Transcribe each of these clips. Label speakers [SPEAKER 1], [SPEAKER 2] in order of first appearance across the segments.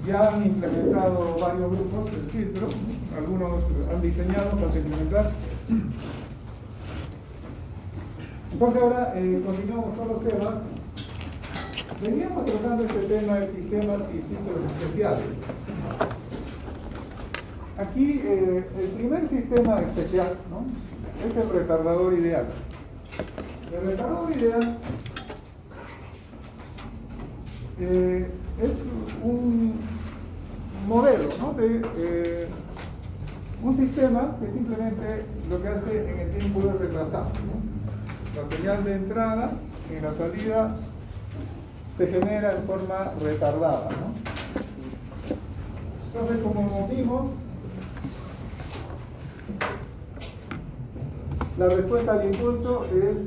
[SPEAKER 1] ya han implementado varios grupos el filtro, algunos han diseñado para implementar. Entonces ahora continuamos con los temas. Veníamos tratando este tema de sistemas y filtros especiales. Aquí el primer sistema especial, ¿no?, es el retardador ideal. El retardador ideal es un modelo, ¿no?, de un sistema que simplemente lo que hace en el tiempo es retrasar, ¿no? La señal de entrada en la salida se genera en forma retardada, ¿no? Entonces, como vimos, la respuesta al impulso es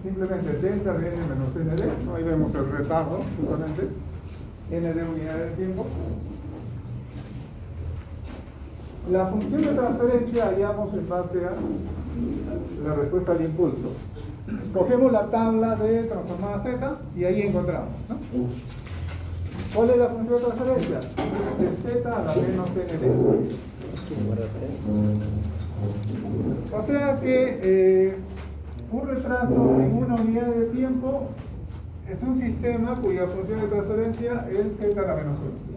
[SPEAKER 1] simplemente delta de n menos nd, ¿no? Ahí vemos el retardo, justamente, nd unidades de tiempo. La función de transferencia hallamos en base a la respuesta al impulso. Cogemos la tabla de transformada z y ahí encontramos, ¿no? ¿Cuál es la función de transferencia? De z a la menos nd. O sea que un retraso en una unidad de tiempo es un sistema cuya función de transferencia es z a la menos 1.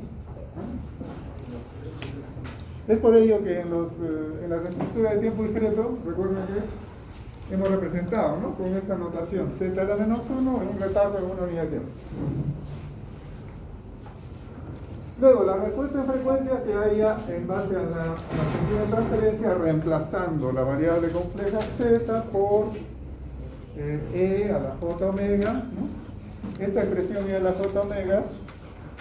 [SPEAKER 1] Es por ello que en las estructuras de tiempo discreto, recuerden que hemos representado, ¿no?, con esta notación z a la menos 1 en un retardo en una unidad de tiempo. Luego, la respuesta de frecuencia se halla en base a la función de transferencia reemplazando la variable compleja z por e a la j omega, ¿no? Esta expresión e a la j omega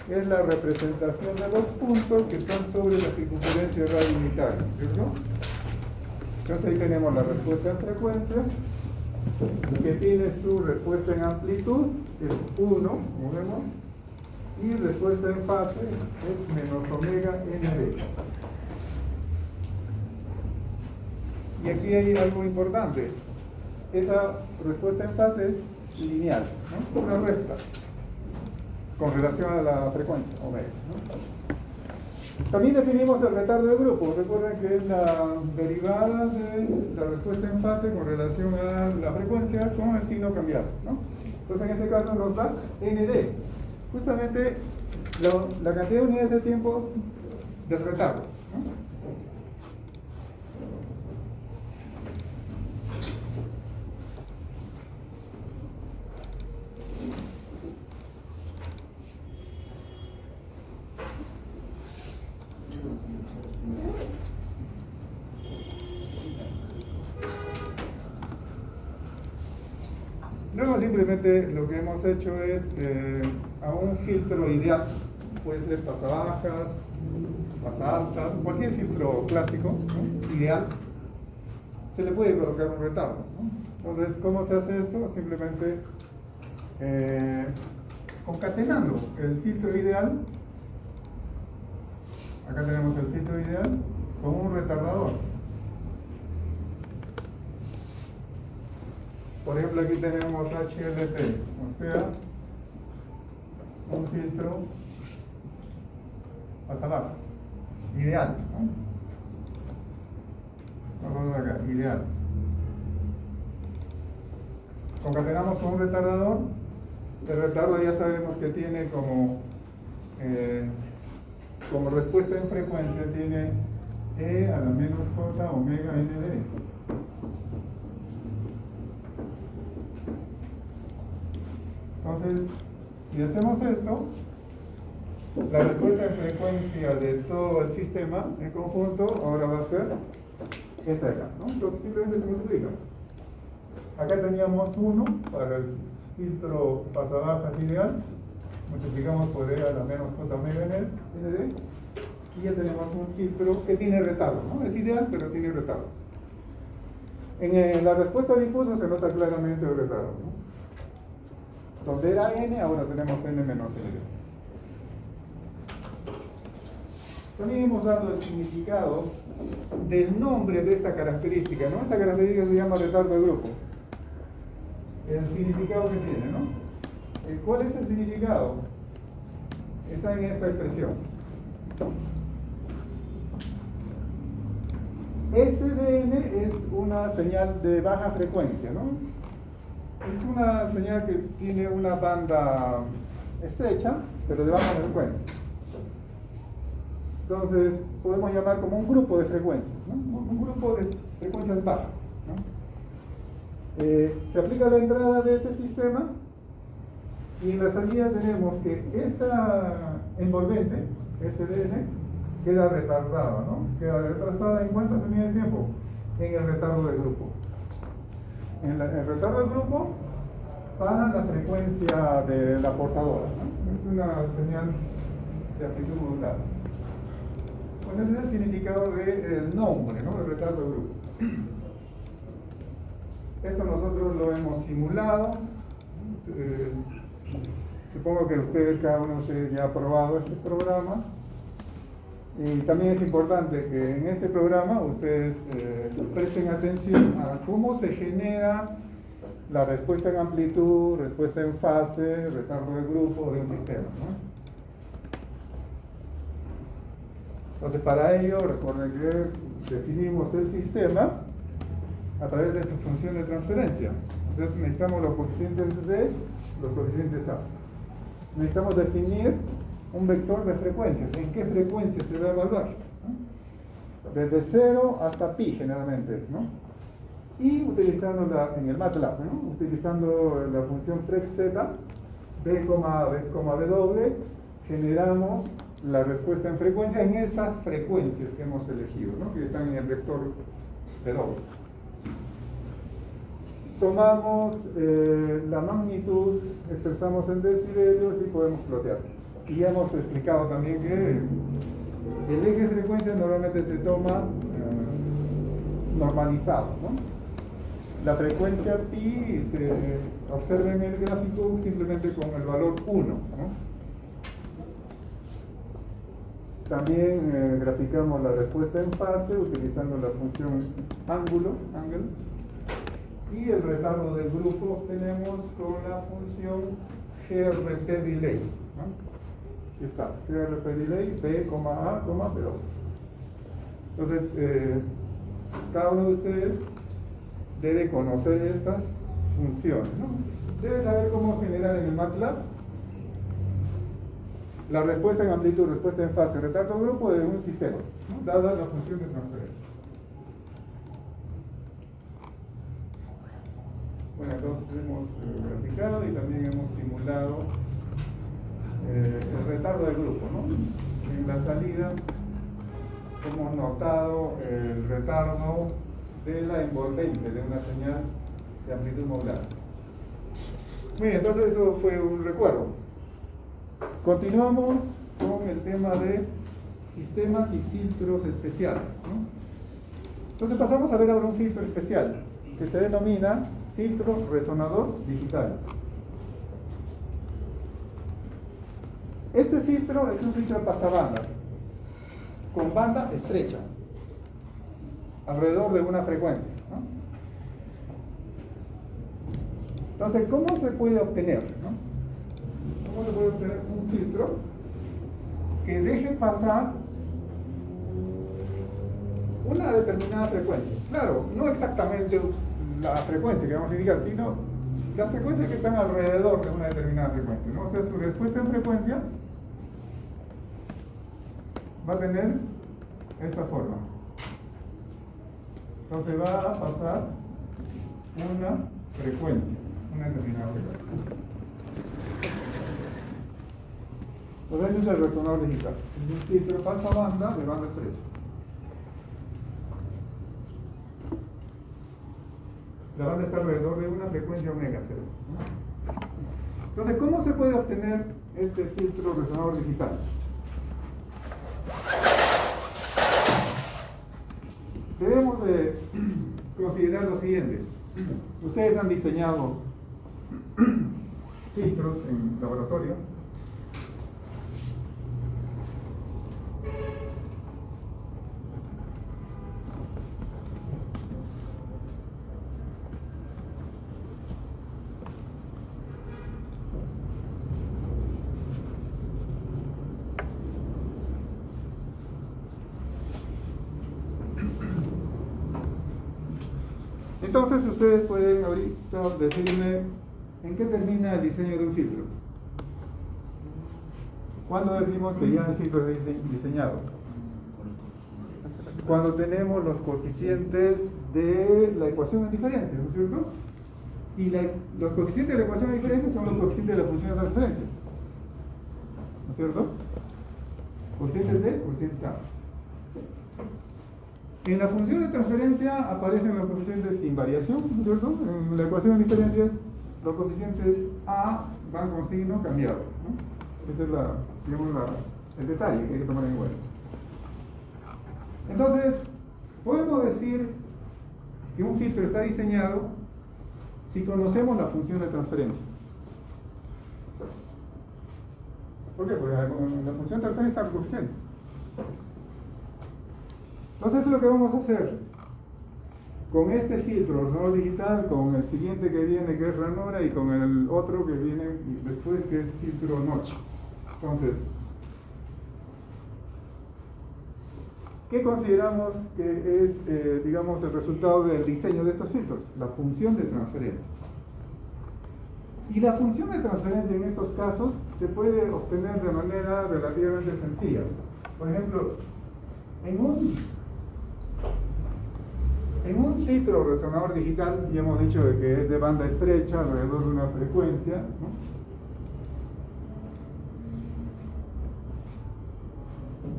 [SPEAKER 1] es la representación de los puntos que están sobre la circunferencia radio unitaria, ¿cierto? Entonces ahí tenemos la respuesta en frecuencia, que tiene su respuesta en amplitud, que es 1, como vemos, y respuesta en fase es menos omega nd. Y aquí hay algo importante. Esa respuesta en fase es lineal, ¿no? Una recta con relación a la frecuencia omega, ¿no? También definimos el retardo de grupo. Recuerden que es la derivada de la respuesta en fase con relación a la frecuencia con el signo cambiado, ¿no? Entonces en este caso nos da nd, justamente la cantidad de unidades de tiempo del retardo, ¿no? Luego simplemente lo que hemos hecho es a un filtro ideal, puede ser pasabajas, pasaltas, cualquier filtro clásico, ¿no?, ideal, se le puede colocar un retardo, ¿no? Entonces, ¿cómo se hace esto? Simplemente concatenando el filtro ideal, acá tenemos el filtro ideal, con un retardador. Por ejemplo, aquí tenemos HLT, o sea, un filtro pasabajas, ideal, ¿no? Vamos acá, ideal. Concatenamos con un retardador. El retardo ya sabemos que tiene como respuesta en frecuencia, tiene e a la menos j omega nd. Entonces, si hacemos esto, la respuesta en frecuencia de todo el sistema en conjunto ahora va a ser esta de acá, ¿no? Entonces simplemente se multiplica. Acá teníamos 1 para el filtro pasabajas ideal, multiplicamos por e a la menos j omega nd, y ya tenemos un filtro que tiene retardo, ¿no? Es ideal, pero tiene retardo. En la respuesta al impulso se nota claramente el retardo, ¿no? Donde era n, ahora tenemos n menos nd. También hemos dado el significado del nombre de esta característica, ¿no? Esta característica se llama retardo de grupo. El significado que tiene, ¿no? ¿Cuál es el significado? está en esta expresión. SDN es una señal de baja frecuencia, ¿no? Es una señal que tiene una banda estrecha, pero de baja frecuencia. Entonces, podemos llamar como un grupo de frecuencias, ¿no? Un grupo de frecuencias bajas, ¿no? Se aplica la entrada de este sistema y en la salida tenemos que esta envolvente, SDN, queda retardada, ¿no? Queda retrasada en cuántas unidades de tiempo? En el retardo del grupo. En el retardo del grupo para la frecuencia de la portadora, ¿no? Es una señal de amplitud modular. Bueno, ese es el significado del nombre, ¿no? El retardo del grupo. Esto nosotros lo hemos simulado. Supongo que ustedes, cada uno de ustedes ya ha probado este programa. Y también es importante que en este programa ustedes presten atención a cómo se genera la respuesta en amplitud, respuesta en fase, retardo de grupo de un sistema, ¿no? Entonces, para ello, recuerden que definimos el sistema a través de su función de transferencia. O sea, necesitamos los coeficientes D, los coeficientes A. Necesitamos definir un vector de frecuencias. ¿En qué frecuencia se va a evaluar? ¿No? Desde 0 hasta pi generalmente es, ¿no? Y utilizando en el MATLAB, ¿no? Utilizando la función frexz, b, w, generamos la respuesta en frecuencia en esas frecuencias que hemos elegido, ¿no? Que están en el vector w. Tomamos la magnitud, expresamos en decibelios y podemos plotear. Y ya hemos explicado también que el eje de frecuencia normalmente se toma normalizado, ¿no? La frecuencia pi se observa en el gráfico simplemente con el valor 1, ¿no? También graficamos la respuesta en fase utilizando la función ángulo, y el retardo del grupo obtenemos con la función GRP delay, ¿no? Aquí está, GRP delay, B, A, B2. Entonces, cada uno de ustedes debe conocer estas funciones, ¿no? Debe saber cómo generar en el MATLAB la respuesta en amplitud, respuesta en fase, retardo de grupo de un sistema, ¿no? Dada la función de transferencia. Bueno, entonces hemos graficado y también hemos simulado el retardo del grupo, ¿no? En la salida hemos notado el retardo de la envolvente de una señal de amplitud modular. Muy bien, entonces eso fue un recuerdo. Continuamos con el tema de sistemas y filtros especiales, ¿no? Entonces pasamos a ver ahora un filtro especial que se denomina filtro resonador digital. Este filtro es un filtro pasabanda con banda estrecha alrededor de una frecuencia, ¿no? Entonces, ¿cómo se puede obtener, ¿no? ¿Cómo se puede obtener un filtro que deje pasar una determinada frecuencia? Claro, no exactamente la frecuencia que vamos a indicar, sino las frecuencias que están alrededor de una determinada frecuencia, ¿no? O sea, su respuesta en frecuencia va a tener esta forma. Entonces va a pasar una frecuencia, una determinada frecuencia. Entonces ese es el resonador digital. Es un filtro pasabanda de banda estrecha. La banda está alrededor de una frecuencia omega 0. Entonces, ¿cómo se puede obtener este filtro resonador digital? Debemos de considerar lo siguiente. Ustedes han diseñado filtros en laboratorio. Entonces ustedes pueden ahorita decirme en qué termina el diseño de un filtro. ¿Cuándo decimos que ya el filtro es diseñado? Cuando tenemos los coeficientes de la ecuación de diferencia, ¿no es cierto? Y los coeficientes de la ecuación de diferencia son los coeficientes de la función de transferencia, ¿no es cierto? Coeficientes de, coeficientes A. En la función de transferencia aparecen los coeficientes sin variación, ¿no es cierto? En la ecuación de diferencias, los coeficientes A van con signo cambiado, ¿no? Ese es el detalle que hay que tomar en cuenta. Entonces, podemos decir que un filtro está diseñado si conocemos la función de transferencia. ¿Por qué? Porque en la función de transferencia están los coeficientes. Entonces, eso es lo que vamos a hacer con este filtro ordenador digital, con el siguiente que viene, que es ranura, y con el otro que viene después, que es filtro notch. Entonces, ¿qué consideramos que es, digamos, el resultado del diseño de estos filtros? La función de transferencia. Y la función de transferencia en estos casos se puede obtener de manera relativamente sencilla. Por ejemplo, en un filtro resonador digital, ya hemos dicho de que es de banda estrecha alrededor de una frecuencia, ¿no?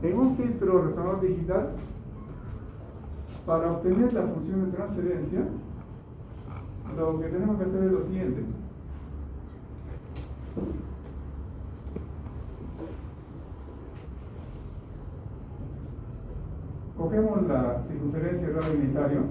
[SPEAKER 1] En un filtro resonador digital, para obtener la función de transferencia, lo que tenemos que hacer es lo siguiente. Cogemos la circunferencia del radio unitario.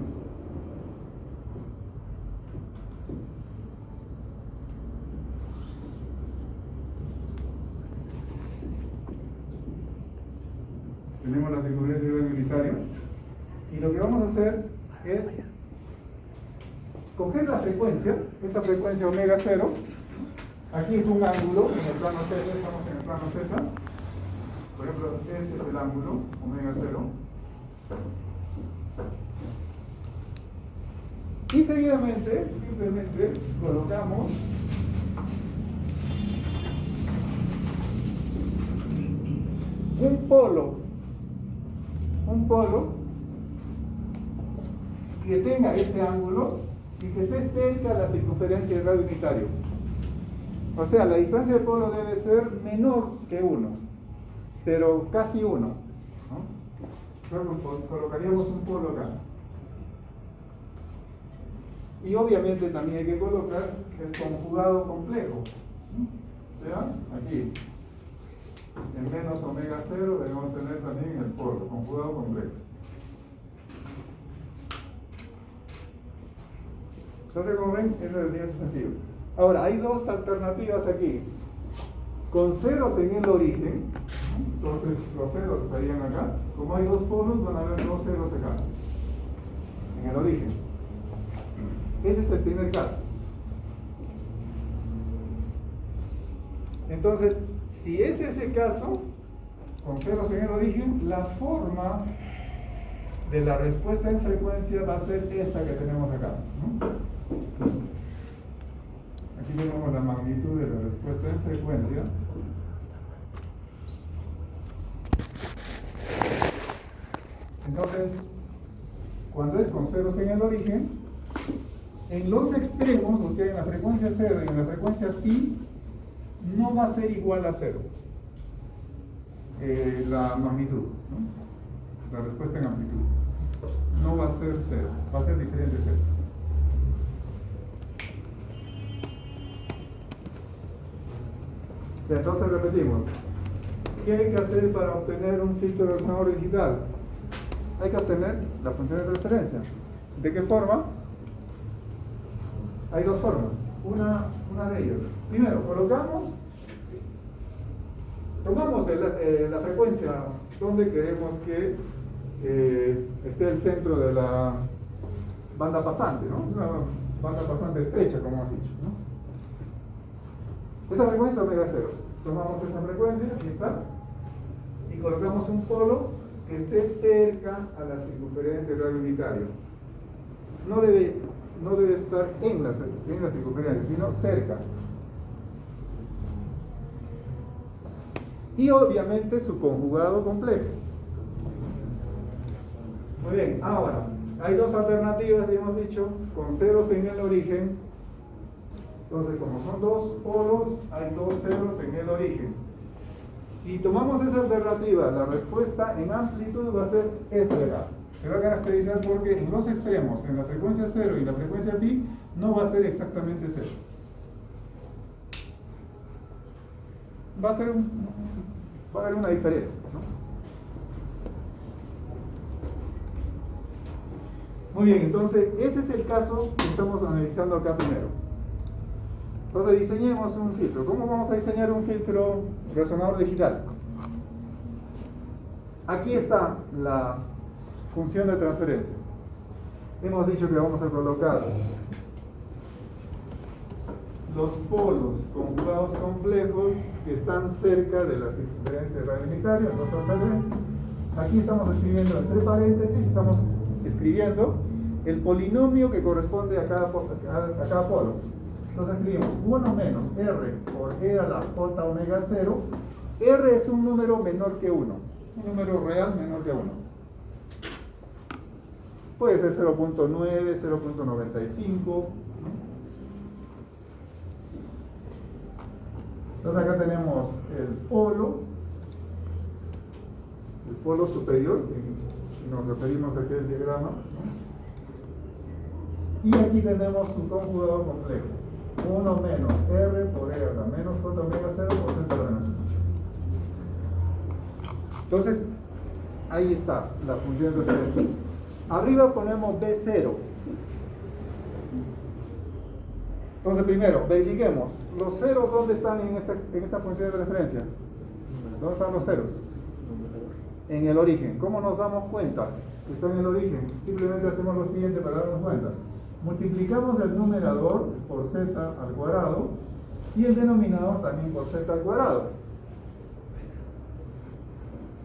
[SPEAKER 1] Tenemos la circunferencia del radio unitario. Y lo que vamos a hacer es coger la frecuencia, esta frecuencia omega 0. Aquí es un ángulo en el plano Z, estamos en el plano Z. Por ejemplo, este es el ángulo, omega 0. Y seguidamente, simplemente colocamos un polo que tenga este ángulo y que esté cerca de la circunferencia del radio unitario. O sea, la distancia del polo debe ser menor que 1, pero casi 1, ¿no? Entonces colocaríamos un polo acá. Y obviamente también hay que colocar el conjugado complejo. ¿Vean? Aquí. En menos omega 0 debemos tener también el polo, conjugado complejo. Entonces, como ven, eso es bien sencillo. Ahora, hay dos alternativas aquí. Con ceros en el origen, entonces los ceros estarían acá. Como hay dos polos, van a haber dos ceros acá, en el origen. Ese es el primer caso. Entonces, si es ese caso, con ceros en el origen, la forma de la respuesta en frecuencia va a ser esta que tenemos acá, ¿no? Aquí tenemos la magnitud de la respuesta en frecuencia. Entonces, cuando es con ceros en el origen, en los extremos, o sea, en la frecuencia 0 y en la frecuencia pi, no va a ser igual a 0 la magnitud, ¿no? La respuesta en amplitud no va a ser 0, va a ser diferente 0. Entonces repetimos, ¿qué hay que hacer para obtener un filtro resonador digital? Hay que obtener la función de transferencia. ¿De qué forma? Hay dos formas, una de ellas. Primero, tomamos la frecuencia donde queremos que esté el centro de la banda pasante, ¿no? Es una banda pasante estrecha, como hemos dicho, ¿no? Esa frecuencia omega 0. Tomamos esa frecuencia, aquí está, y colocamos un polo que esté cerca a la circunferencia del radio unitario. No debe no debe estar en la circunferencia, sino cerca. Y obviamente su conjugado complejo. Muy bien, ahora, hay dos alternativas, ya hemos dicho, con ceros en el origen. Entonces, como son dos polos, hay dos ceros en el origen. Si tomamos esa alternativa, la respuesta en amplitud va a ser esta de acá. Se va a caracterizar porque en los extremos, en la frecuencia 0 y la frecuencia pi, no va a ser exactamente 0. Va a haber una diferencia, ¿no? Muy bien, entonces ese es el caso que estamos analizando acá primero. Entonces diseñemos un filtro. ¿Cómo vamos a diseñar un filtro resonador digital? Aquí está la función de transferencia. Hemos dicho que vamos a colocar los polos conjugados complejos que están cerca de la circunferencia del radio unitario. Entonces observen, aquí estamos escribiendo entre paréntesis, estamos escribiendo el polinomio que corresponde a cada polo. Entonces escribimos 1 menos r por e a la j omega 0. R es un número menor que 1, un número real menor que 1. Puede ser 0.9, 0.95. Entonces acá tenemos el polo superior, si nos referimos a aquel diagrama, ¿no? Y aquí tenemos su conjugador complejo. 1 menos r por e a la menos j omega 0 por z a la menos 1. Entonces, ahí está la función de referencia. Arriba ponemos B0. Entonces, primero, verifiquemos. ¿Los ceros dónde están en esta función de referencia? ¿Dónde están los ceros? En el origen. ¿Cómo nos damos cuenta que está en el origen? Simplemente hacemos lo siguiente para darnos cuenta. Multiplicamos el numerador por z al cuadrado y el denominador también por z al cuadrado.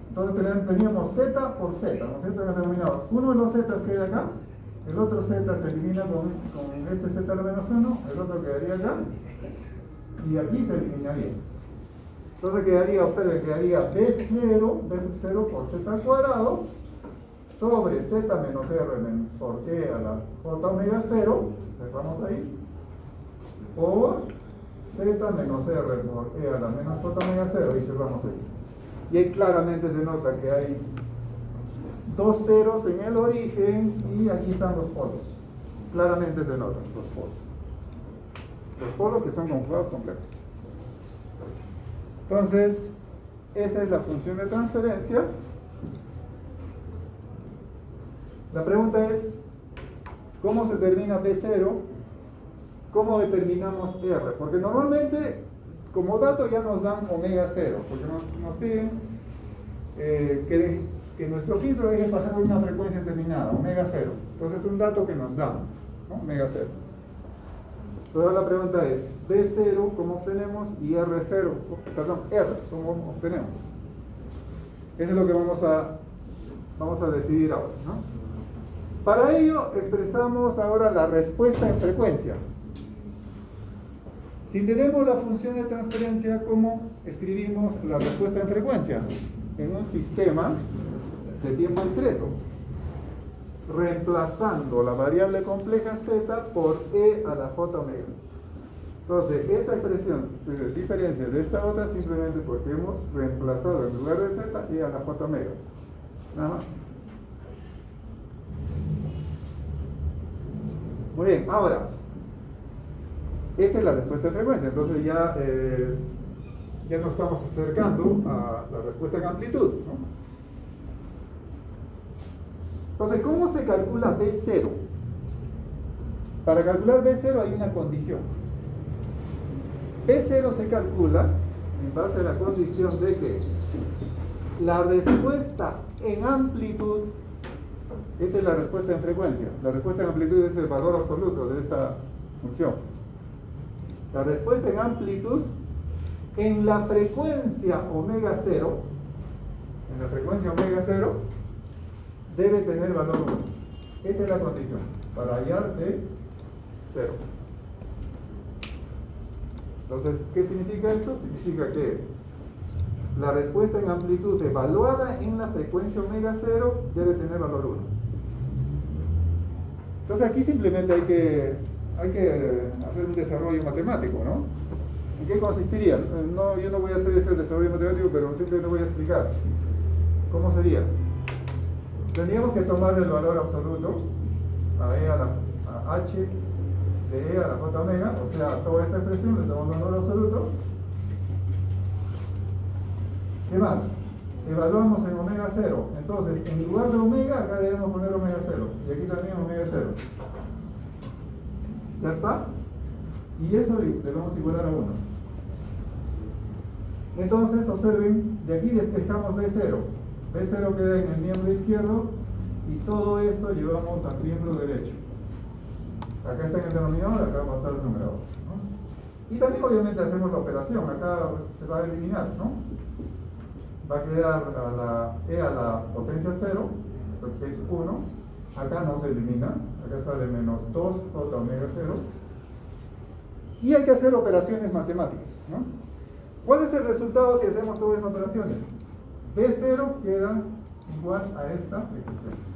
[SPEAKER 1] Entonces teníamos z por z, ¿no es cierto? En el denominador. Uno de los z queda acá, el otro z se elimina con este z a la menos 1, el otro quedaría acá y aquí se eliminaría. Entonces quedaría, observen, quedaría b0 por z al cuadrado sobre z menos r por e a la j omega 0, cerramos ahí, por z menos r por e a la menos j omega 0 y cerramos ahí. Y ahí claramente se nota que hay dos ceros en el origen y aquí están los polos. Claramente se notan los polos. Los polos que son conjugados complejos. Entonces, esa es la función de transferencia. La pregunta es, ¿cómo se determina B0? ¿Cómo determinamos R? Porque normalmente, como dato ya nos dan omega 0, porque nos piden que nuestro filtro deje pasar una frecuencia determinada, omega 0. Entonces es un dato que nos dan, ¿no? Omega 0. Entonces la pregunta es, B0, ¿cómo obtenemos? Y R0, R, ¿cómo obtenemos? Eso es lo que vamos a decidir ahora, ¿no? Para ello expresamos ahora la respuesta en frecuencia. Si tenemos la función de transferencia, ¿cómo escribimos la respuesta en frecuencia? En un sistema de tiempo discreto, reemplazando la variable compleja z por e a la j omega. Entonces, esta expresión se diferencia de esta otra simplemente porque hemos reemplazado en lugar de z e a la j omega. Nada más. Muy bien, ahora, esta es la respuesta en frecuencia, entonces ya nos estamos acercando a la respuesta en amplitud, ¿no? Entonces, ¿cómo se calcula B0? Para calcular B0 hay una condición. B0 se calcula en base a la condición de que la respuesta en amplitud, esta es la respuesta en frecuencia, la respuesta en amplitud es el valor absoluto de esta función. La respuesta en amplitud en la frecuencia omega 0, debe tener valor 1. Esta es la condición para hallar 0. Entonces, ¿qué significa esto? Significa que la respuesta en amplitud evaluada en la frecuencia omega 0 debe tener valor 1. Entonces aquí simplemente hay que hacer un desarrollo matemático, ¿no? ¿En qué consistiría? Yo no voy a hacer ese desarrollo matemático, pero simplemente voy a explicar. ¿Cómo sería? Tendríamos que tomar el valor absoluto a H de E a la J omega, o sea, a toda esta expresión le tomamos el valor absoluto. ¿Qué más? Evaluamos en omega 0. Entonces, en lugar de omega, acá debemos poner omega 0. Y aquí también omega 0. ¿Ya está? Y eso debemos igualar a 1. Entonces, observen, de aquí despejamos B0. B0 queda en el miembro izquierdo y todo esto llevamos al miembro derecho. Acá está en el denominador, acá va a estar el numerador, ¿no? Y también obviamente hacemos la operación, acá se va a eliminar, ¿no? Va a quedar E a la potencia 0, porque es 1, acá no se elimina, acá sale menos 2J omega 0, y hay que hacer operaciones matemáticas, ¿no? ¿Cuál es el resultado si hacemos todas esas operaciones? B0 queda igual a esta expresión,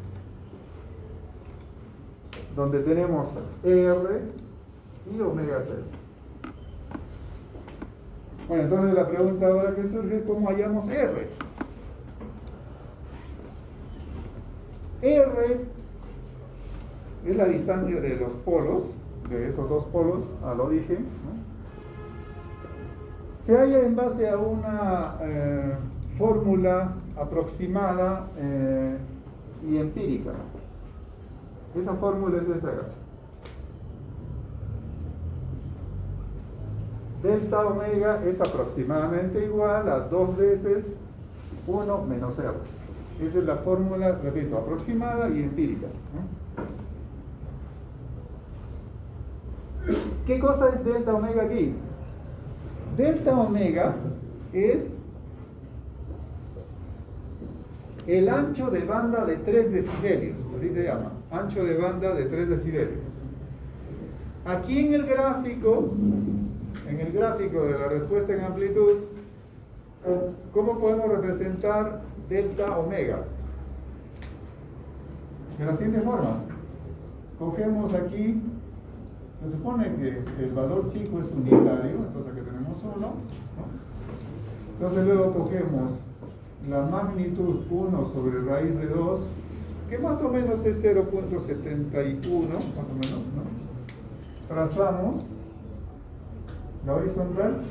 [SPEAKER 1] donde tenemos R y omega 0. Bueno, entonces la pregunta ahora que surge es ¿cómo hallamos R? R es la distancia de los polos, de esos dos polos al origen, ¿no? Se halla en base a una fórmula aproximada y empírica. Esa fórmula es esta acá. Delta omega es aproximadamente igual a 2 veces 1 menos R. Esa es la fórmula, repito, aproximada y empírica, ¿no? ¿Qué cosa es delta omega aquí? Delta omega es el ancho de banda de 3 decibelios, así se llama, ancho de banda de 3 decibelios. Aquí en el gráfico de la respuesta en amplitud, ¿cómo podemos representar delta omega? De la siguiente forma. Cogemos aquí, se supone que el valor pico es unitario, entonces aquí tenemos 1, ¿no? Entonces luego cogemos la magnitud 1 sobre raíz de 2, que más o menos es 0.71, más o menos, ¿no? Trazamos la horizontal.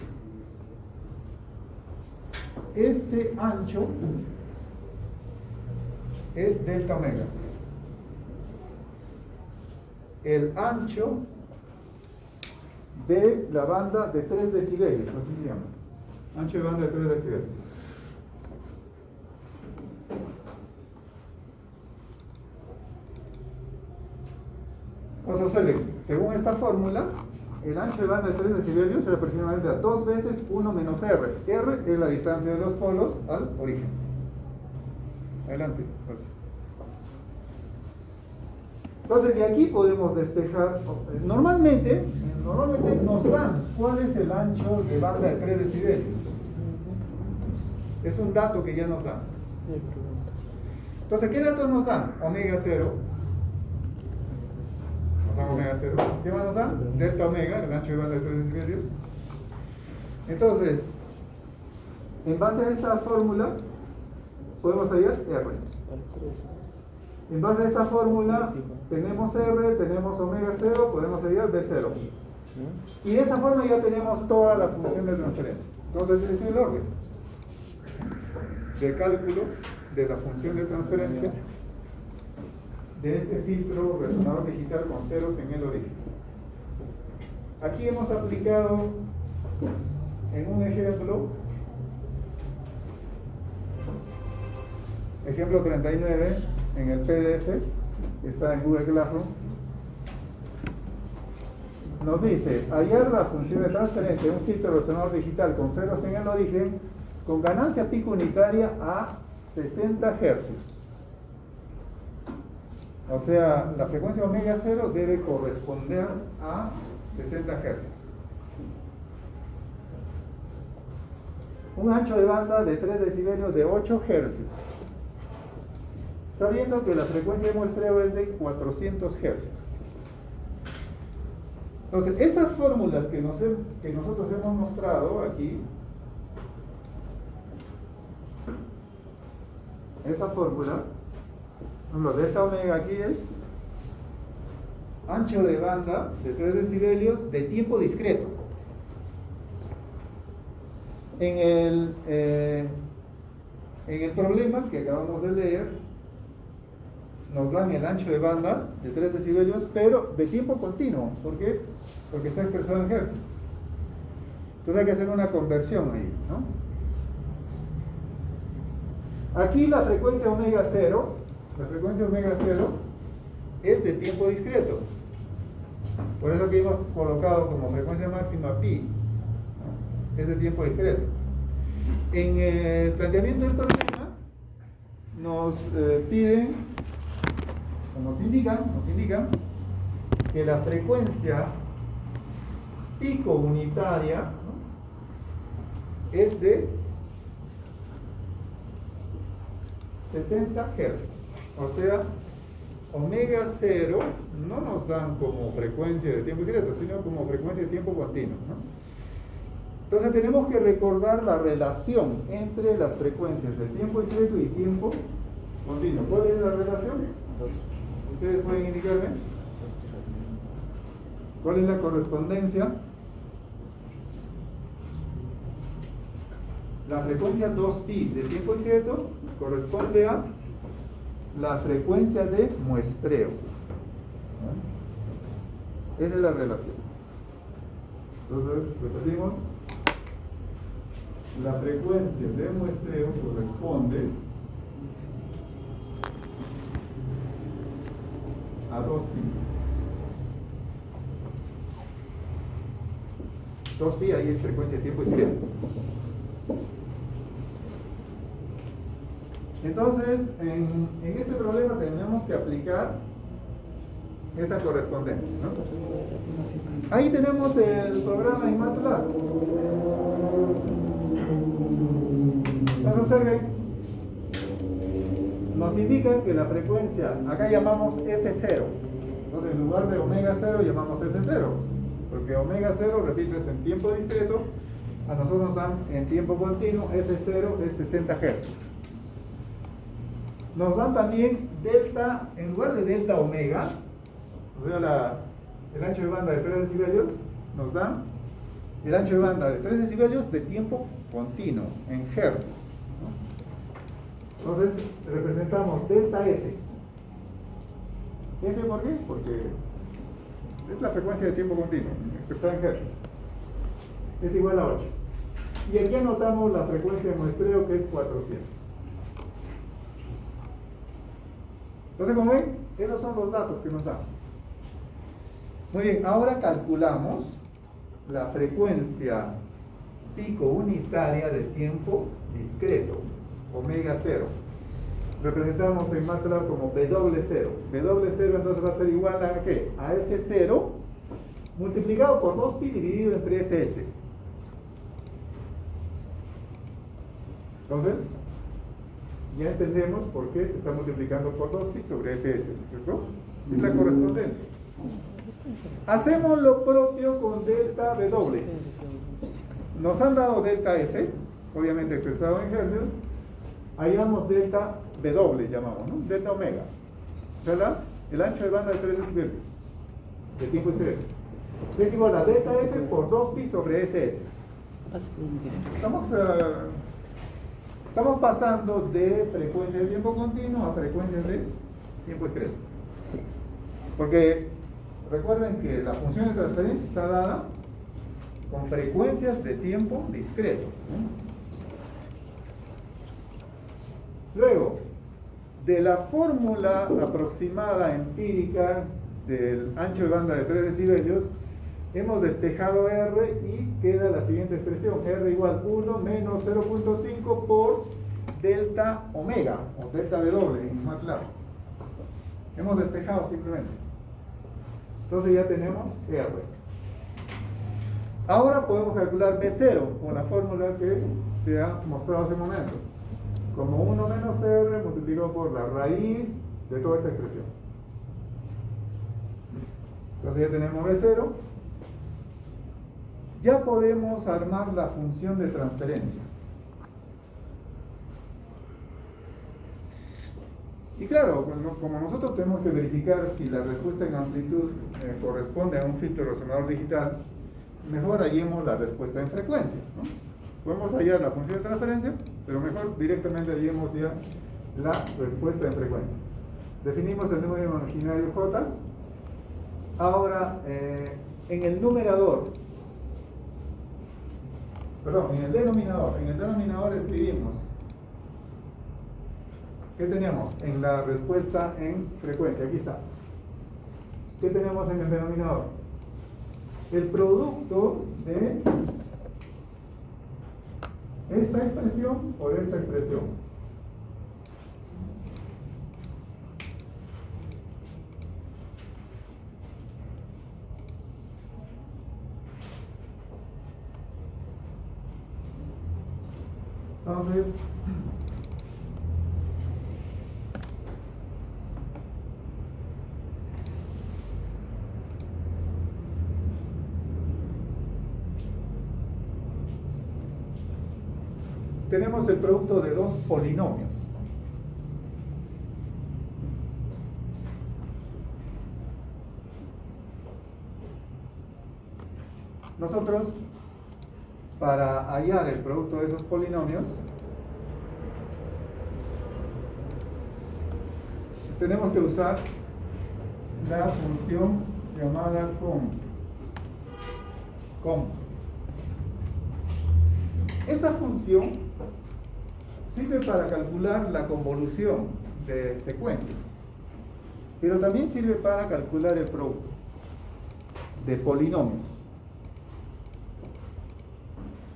[SPEAKER 1] Este ancho es delta omega. El ancho de la banda de 3 decibelios, así se llama. Ancho de banda de 3 decibelios. Observen, según esta fórmula, el ancho de banda de 3 decibelios es aproximadamente a 2 veces 1 menos R. R es la distancia de los polos al origen. Adelante. Entonces de aquí podemos despejar. Normalmente nos dan cuál es el ancho de banda de 3 decibelios. Es un dato que ya nos dan. Entonces, ¿qué datos nos dan? Omega 0. Omega 0. ¿Qué más nos da? Delta omega, el ancho de banda de 3 decibelios. Entonces, en base a esta fórmula, podemos hallar R. En base a esta fórmula, tenemos R, tenemos omega 0, podemos hallar B0. Y de esa forma ya tenemos toda la función de transferencia. Entonces, ese es el orden de cálculo de la función de transferencia de este filtro resonador digital con ceros en el origen. Aquí hemos aplicado en un ejemplo 39 en el PDF, está en Google Classroom. Nos dice hallar la función de transferencia de un filtro resonador digital con ceros en el origen con ganancia pico unitaria a 60 Hz. O sea, la frecuencia omega 0 debe corresponder a 60 Hz. Un ancho de banda de 3 decibelios de 8 Hz. Sabiendo que la frecuencia de muestreo es de 400 Hz. Entonces, estas fórmulas que nosotros hemos mostrado aquí, esta fórmula, lo delta omega aquí es ancho de banda de 3 decibelios de tiempo discreto. En el problema que acabamos de leer, nos dan el ancho de banda de 3 decibelios, pero de tiempo continuo. ¿Por qué? Porque está expresado en hercios. Entonces hay que hacer una conversión ahí, ¿no? Aquí la frecuencia omega 0, es de tiempo discreto. Por eso que hemos colocado como frecuencia máxima pi, ¿no? Es de tiempo discreto. En el planteamiento del problema nos piden, o nos indican que la frecuencia pico unitaria, ¿no?, es de 60 Hz. O sea, omega 0 no nos dan como frecuencia de tiempo discreto, sino como frecuencia de tiempo continuo, ¿no? Entonces tenemos que recordar la relación entre las frecuencias de tiempo discreto y tiempo continuo. ¿Cuál es la relación? ¿Ustedes pueden indicarme? ¿Cuál es la correspondencia? La frecuencia 2pi de tiempo discreto corresponde a la frecuencia de muestreo. Esa es la relación. Entonces, repetimos. La frecuencia de muestreo corresponde a 2pi. 2pi ahí es frecuencia de tiempo discreto. Entonces, en este problema tenemos que aplicar esa correspondencia, ¿no? Ahí tenemos el programa en MATLAB. Entonces observen, nos indican que la frecuencia, acá llamamos F0. Entonces en lugar de omega 0 llamamos F0, porque omega 0, repito, es en tiempo discreto, a nosotros nos dan en tiempo continuo, F0 es 60 Hz. Nos dan también delta, en lugar de delta omega, o sea, el ancho de banda de 3 decibelios, nos dan el ancho de banda de 3 decibelios de tiempo continuo, en Hz, ¿no? Entonces, representamos delta F. ¿F por qué? Porque es la frecuencia de tiempo continuo, expresada en Hz. Es igual a 8. Y aquí anotamos la frecuencia de muestreo, que es 400. Entonces, como ven, esos son los datos que nos dan. Muy bien, ahora calculamos la frecuencia pico unitaria de tiempo discreto, omega 0. Representamos en MATLAB como W0. W0 entonces va a ser igual a ¿qué? A F0 multiplicado por 2pi dividido entre Fs. Entonces, ya entendemos por qué se está multiplicando por 2pi sobre Fs, ¿no es cierto? Es la correspondencia. Hacemos lo propio con delta W. Nos han dado delta F, obviamente expresado en hercios. Hallamos delta W, llamamos, ¿no? Delta omega. O sea, el ancho de banda de 3 decibelios de tiempo discreto. Es igual a delta F por 2pi sobre Fs. Estamos pasando de frecuencia de tiempo continuo a frecuencias de tiempo discreto. Porque recuerden que la función de transferencia está dada con frecuencias de tiempo discreto, ¿no? Luego, de la fórmula aproximada empírica del ancho de banda de 3 decibelios, hemos despejado R y queda la siguiente expresión: R igual 1 menos 0.5 por delta omega, o delta W en MATLAB. Hemos despejado simplemente. Entonces ya tenemos R. Ahora podemos calcular B0 con la fórmula que se ha mostrado hace un momento. Como 1 menos R multiplicado por la raíz de toda esta expresión. Entonces ya tenemos B0. Ya podemos armar la función de transferencia. Y claro, como nosotros tenemos que verificar si la respuesta en amplitud corresponde a un filtro resonador digital, mejor hallemos la respuesta en frecuencia, ¿no? Podemos hallar la función de transferencia, pero mejor directamente hallemos ya la respuesta en frecuencia. Definimos el número imaginario J. Ahora, en el denominador escribimos. ¿Qué tenemos en la respuesta en frecuencia? Aquí está. ¿Qué tenemos en el denominador? El producto de esta expresión por esta expresión. Entonces, tenemos el producto de dos polinomios. Nosotros, para hallar el producto de esos polinomios, tenemos que usar la función llamada com. Esta función sirve para calcular la convolución de secuencias, pero también sirve para calcular el producto de polinomios.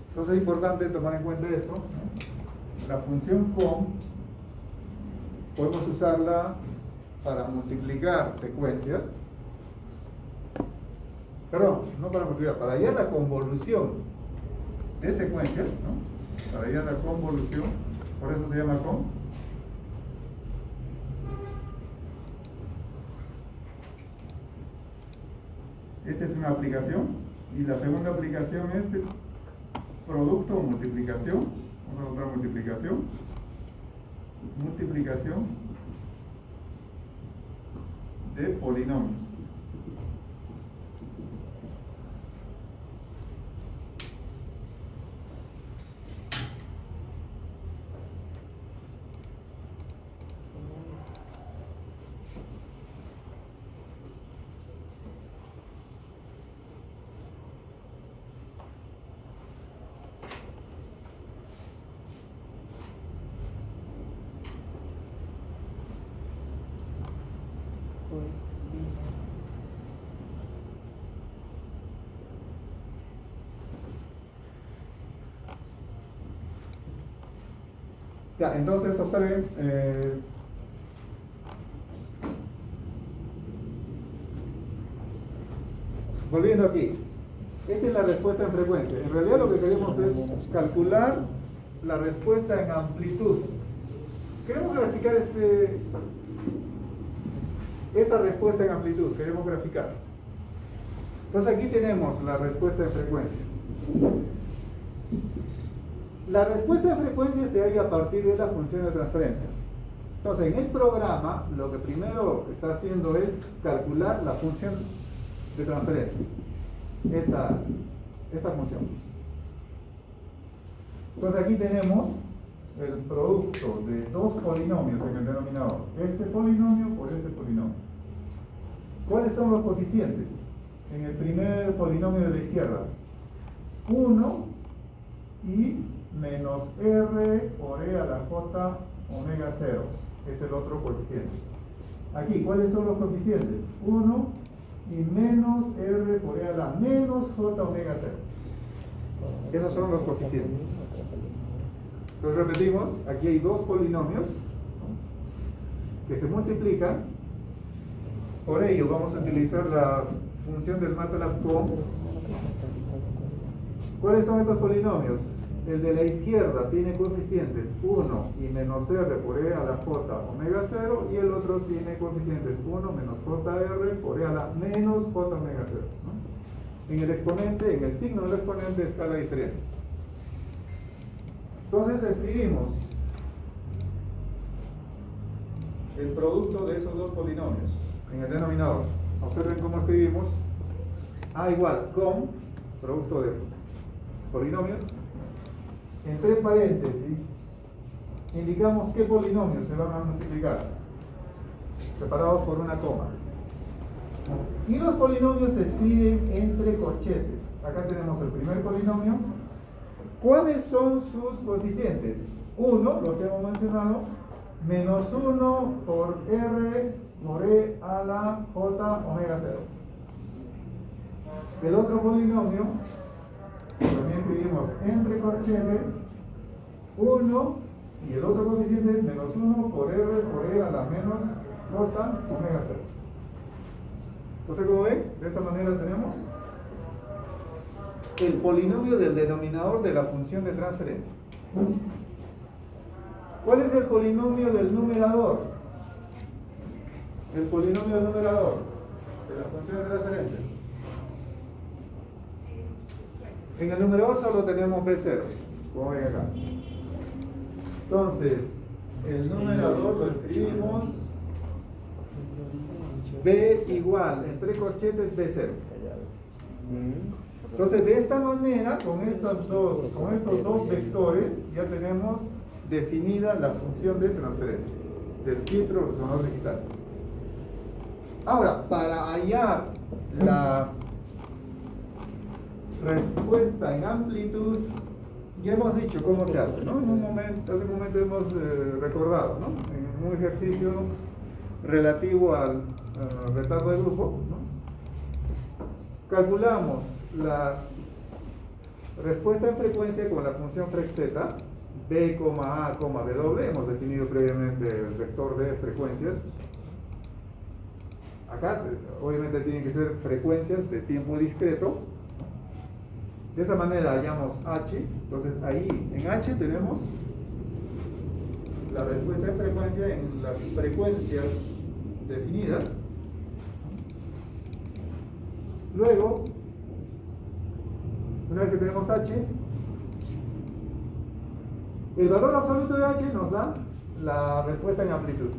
[SPEAKER 1] Entonces es importante tomar en cuenta esto, ¿no? La función com podemos usarla para multiplicar secuencias, perdón, no para multiplicar, para hallar la convolución de secuencias, ¿no? Para hallar la convolución, por eso se llama com. Esta es una aplicación, y la segunda aplicación es producto o multiplicación. Vamos a encontrar multiplicación de polinomios. Ya, entonces observen, volviendo aquí, esta es la respuesta en frecuencia. En realidad lo que queremos es calcular la respuesta en amplitud. Queremos graficar esta respuesta en amplitud, queremos graficar. Entonces aquí tenemos la respuesta en frecuencia. La respuesta de frecuencia se halla a partir de la función de transferencia. Entonces, en el programa, lo que primero está haciendo es calcular la función de transferencia. Esta función. Entonces, aquí tenemos el producto de dos polinomios en el denominador. Este polinomio por este polinomio. ¿Cuáles son los coeficientes? En el primer polinomio de la izquierda, 1 y menos R por E a la J omega 0 es el otro coeficiente. Aquí, ¿cuáles son los coeficientes? 1 y menos R por E a la menos J omega 0. Esos son los coeficientes. Entonces repetimos, aquí hay dos polinomios, ¿no?, que se multiplican Por ello vamos a utilizar la función del MATLAB con... ¿Cuáles son estos polinomios? El de la izquierda tiene coeficientes 1 y menos r por e a la j omega 0, y el otro tiene coeficientes 1 menos jr por e a la menos j omega 0, ¿no? En el exponente, en el signo del exponente está la diferencia. Entonces escribimos el producto de esos dos polinomios en el denominador. Observen cómo escribimos: a igual con producto de polinomios. Entre paréntesis indicamos qué polinomios se van a multiplicar, separados por una coma. Y los polinomios se escriben entre corchetes. Acá tenemos el primer polinomio. ¿Cuáles son sus coeficientes? 1, lo que hemos mencionado, menos 1 por r por e a la j omega 0. El otro polinomio también escribimos entre corchetes 1, y el otro coeficiente es menos 1 por r por e a la menos j omega 0. Entonces, como ven, de esa manera tenemos el polinomio del denominador de la función de transferencia. ¿Cuál es el polinomio del numerador? El polinomio del numerador de la función de transferencia. En el numerador solo tenemos B0, como ven acá. Entonces, el numerador lo escribimos B igual, entre corchetes B0. Entonces, de esta manera, con estos dos vectores, ya tenemos definida la función de transferencia del filtro resonador digital. Ahora, para hallar la respuesta en amplitud, ya hemos dicho cómo se hace, ¿no? Hace un momento hemos recordado, ¿no? En un ejercicio relativo al retardo de grupo, ¿no? Calculamos la respuesta en frecuencia con la función frec_z, b, a, w. Hemos definido previamente el vector de frecuencias. Acá, obviamente, tienen que ser frecuencias de tiempo discreto. De esa manera hallamos h. Entonces, ahí en h tenemos la respuesta en frecuencia en las frecuencias definidas. Luego, una vez que tenemos h, el valor absoluto de h nos da la respuesta en amplitud,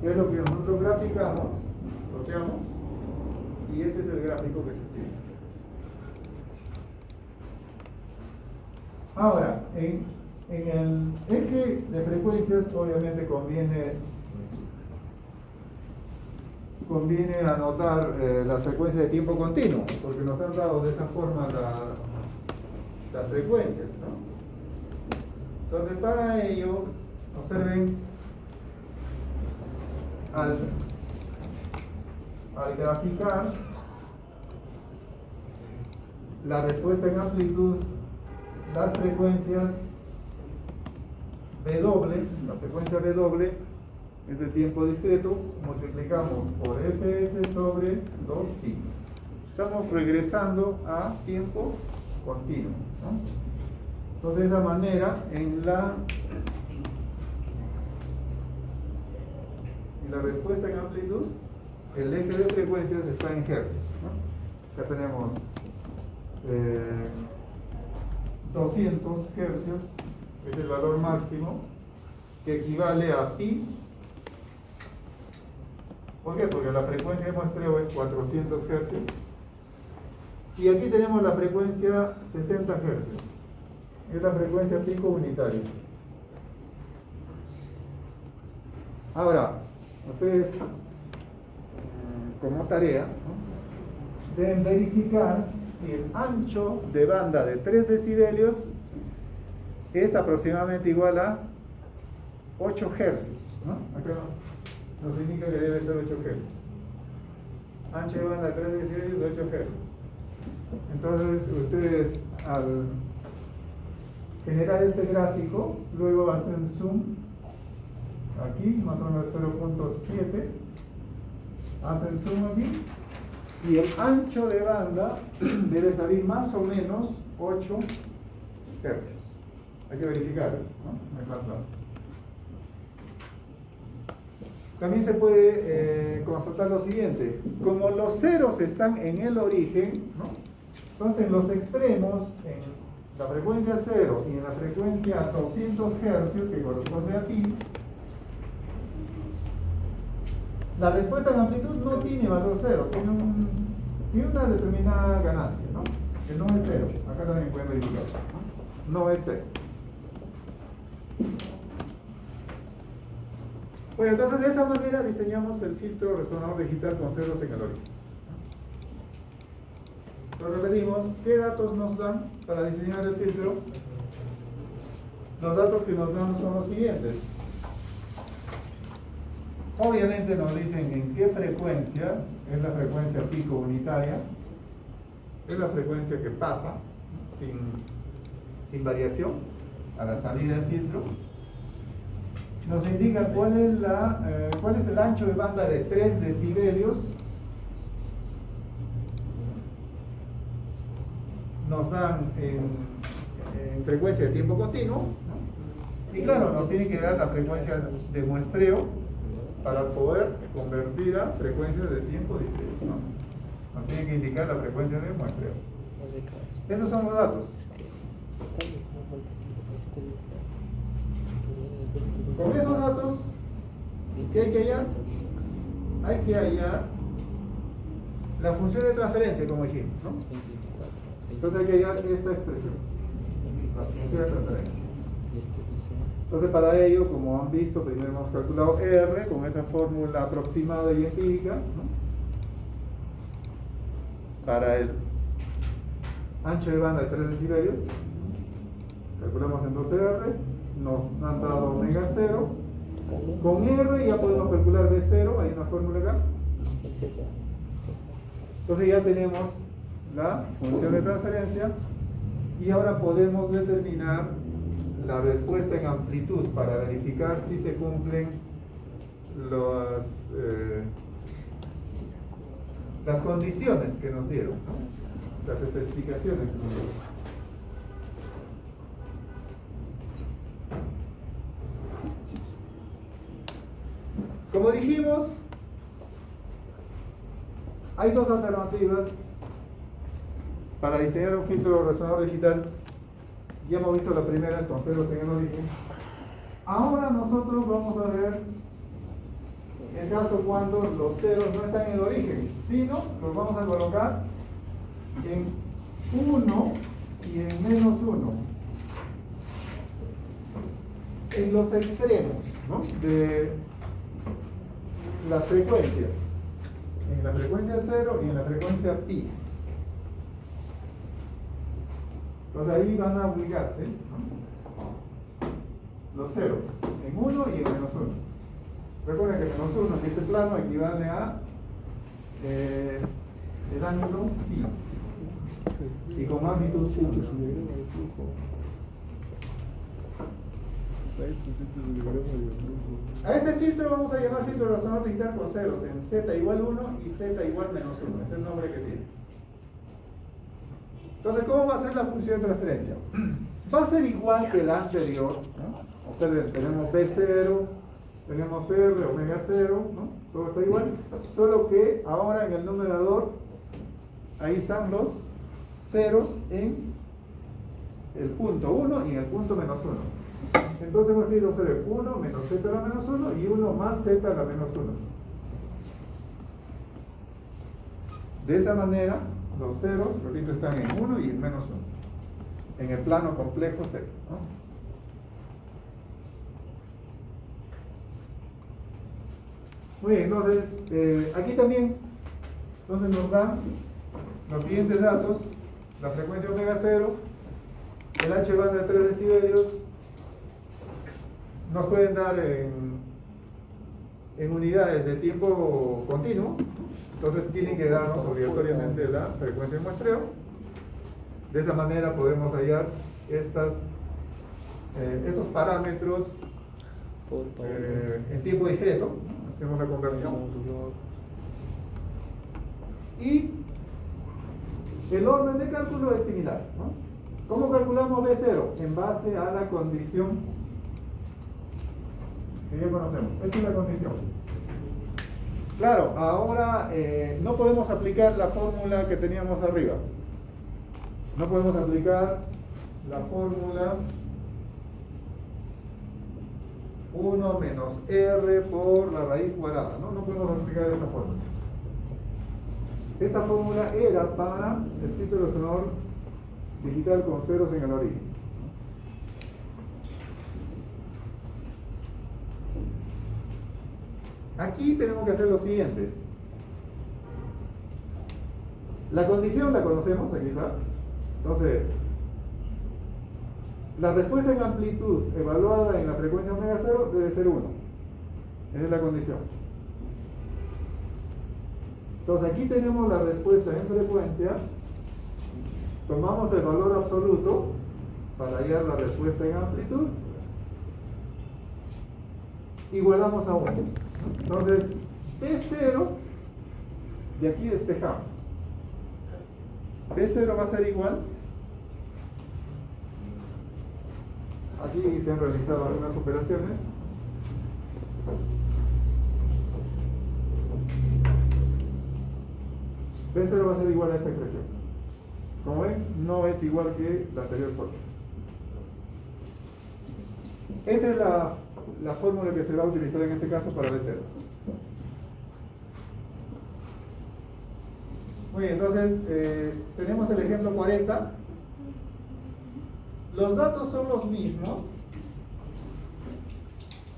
[SPEAKER 1] que es lo que nosotros graficamos, bloqueamos, y este es el gráfico que se tiene. Ahora, en el eje de frecuencias, obviamente conviene anotar las frecuencias de tiempo continuo, porque nos han dado de esa forma las frecuencias, ¿no? Entonces, para ello, observen, al graficar la respuesta en amplitud, las frecuencias W, la frecuencia W es de tiempo discreto, multiplicamos por Fs sobre 2π. Estamos regresando a tiempo continuo, ¿no? Entonces, de esa manera, en la respuesta en amplitud, el eje de frecuencias está en hercios, ¿no? Acá tenemos 200 hercios, es el valor máximo, que equivale a pi. ¿Por qué? Porque la frecuencia de muestreo es 400 hercios. Y aquí tenemos la frecuencia 60 hercios. Es la frecuencia pico unitaria. Ahora, ustedes, como tarea, ¿no?, deben verificar si el ancho de banda de 3 decibelios es aproximadamente igual a 8 hercios, ¿no? Acá nos indica que debe ser 8 hercios. Ancho de banda de 3 decibelios, 8 hercios. Entonces, ustedes, al generar este gráfico, luego hacen zoom aquí, más o menos 0.7, hacen zoom aquí, y el ancho de banda debe salir más o menos 8 hercios. Hay que verificar eso, ¿no? Es más claro. También se puede constatar lo siguiente: como los ceros están en el origen, ¿no? Entonces en los extremos, en la frecuencia 0 y en la frecuencia 200 Hz, que corresponde a pi, la respuesta en amplitud no tiene valor 0, tiene una determinada ganancia, ¿no? Que no es 0. Acá también pueden verificar, ¿no? No es 0. Bueno, entonces de esa manera diseñamos el filtro resonador digital con ceros en el origen. Lo repetimos, ¿qué datos nos dan para diseñar el filtro? Los datos que nos dan son los siguientes. Obviamente nos dicen en qué frecuencia, es la frecuencia pico unitaria, es la frecuencia que pasa sin variación a la salida del filtro. Nos indican cuál es el ancho de banda de 3 decibelios. Nos dan en frecuencia de tiempo continuo, ¿no? Y claro, nos tiene que dar la frecuencia de muestreo para poder convertir a frecuencias de tiempo discreto, ¿no? Nos tiene que indicar la frecuencia de muestreo. Esos son los datos. Con esos datos, ¿qué hay que hallar? Hay que hallar la función de transferencia, como dijimos, ¿no? Entonces hay que hallar esta expresión, la función de transferencia. Entonces para ello, como han visto, primero hemos calculado R con esa fórmula aproximada y empírica, ¿no? Para el ancho de banda de 3 decibelios, calculamos en 12R, nos han dado omega 0, con R ya podemos calcular B0, hay una fórmula acá. Entonces ya tenemos la función de transferencia y ahora podemos determinar la respuesta en amplitud para verificar si se cumplen las condiciones que nos dieron, ¿no? Las especificaciones que nos dieron. Como dijimos, hay dos alternativas para diseñar un filtro resonador digital. Ya hemos visto la primera, con ceros en el origen. Ahora nosotros vamos a ver el caso cuando los ceros no están en el origen, sino los vamos a colocar en 1 y en menos 1. En los extremos, ¿no? De las frecuencias, en la frecuencia 0 y en la frecuencia pi. Entonces ahí van a ubicarse, ¿no? Los ceros, en 1 y en menos 1. Recuerden que menos 1 en este plano equivale a el ángulo pi, y con magnitud 1. A este filtro vamos a llamar filtro resonador digital con ceros en z igual 1 y z igual menos 1. Ese es el nombre que tiene. Entonces, ¿cómo va a ser la función de transferencia? Va a ser igual que la anterior, ¿no? Observen, tenemos B0, tenemos R, omega 0, ¿no? Todo está igual, solo que ahora en el numerador, ahí están los ceros en el punto 1 y en el punto menos 1. Entonces hemos escrito 1 menos z a la menos 1 y 1 más z a la menos 1. De esa manera, los ceros, repito, están en 1 y en menos 1. En el plano complejo 0, ¿no? Muy bien, entonces, aquí también entonces nos dan los siguientes datos: la frecuencia omega 0, el H banda de 3 decibelios, nos pueden dar en unidades de tiempo continuo, entonces tienen que darnos obligatoriamente la frecuencia de muestreo. De esa manera podemos hallar estos parámetros en tiempo discreto. Hacemos la conversión. Y el orden de cálculo es similar, ¿no? ¿Cómo calculamos B0? En base a la condición que ya conocemos. Esta es la condición. Claro, ahora no podemos aplicar la fórmula que teníamos arriba. No podemos aplicar la fórmula 1 menos R por la raíz cuadrada, ¿no? No podemos aplicar esta fórmula. Esta fórmula era para el simple resonador digital con ceros en el origen. Aquí tenemos que hacer lo siguiente. La condición la conocemos, aquí está. Entonces, la respuesta en amplitud evaluada en la frecuencia omega 0 debe ser 1. Esa es la condición. Entonces aquí tenemos la respuesta en frecuencia. Tomamos el valor absoluto para hallar la respuesta en amplitud. Igualamos a 1. Entonces, B0, de aquí despejamos. B0 va a ser igual. Aquí se han realizado algunas operaciones. B0 va a ser igual a esta expresión. Como ven, no es igual que la anterior fórmula. Esta es la fórmula que se va a utilizar en este caso para B0. Muy bien, entonces tenemos el ejemplo 40. Los datos son los mismos.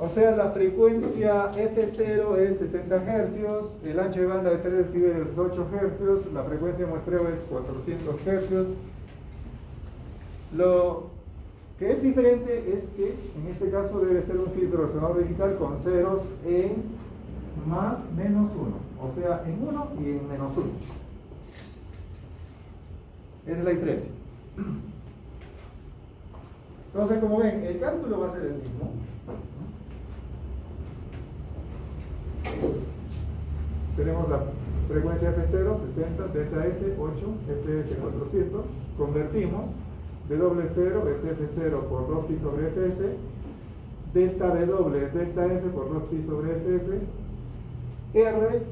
[SPEAKER 1] O sea, la frecuencia F0 es 60 Hz, el ancho de banda de 3 decibelios es 8 Hz, la frecuencia de muestreo es 400 Hz. Lo que es diferente es que en este caso debe ser un filtro resonador digital con ceros en más menos 1, o sea, en 1 y en menos 1. Esa es la diferencia. Entonces, como ven, el cálculo va a ser el mismo. Tenemos la frecuencia F0, 60, delta F, 8, Fs, 400. Convertimos. W0 es F0 por 2pi sobre Fs. Delta W es delta F por 2pi sobre Fs. R,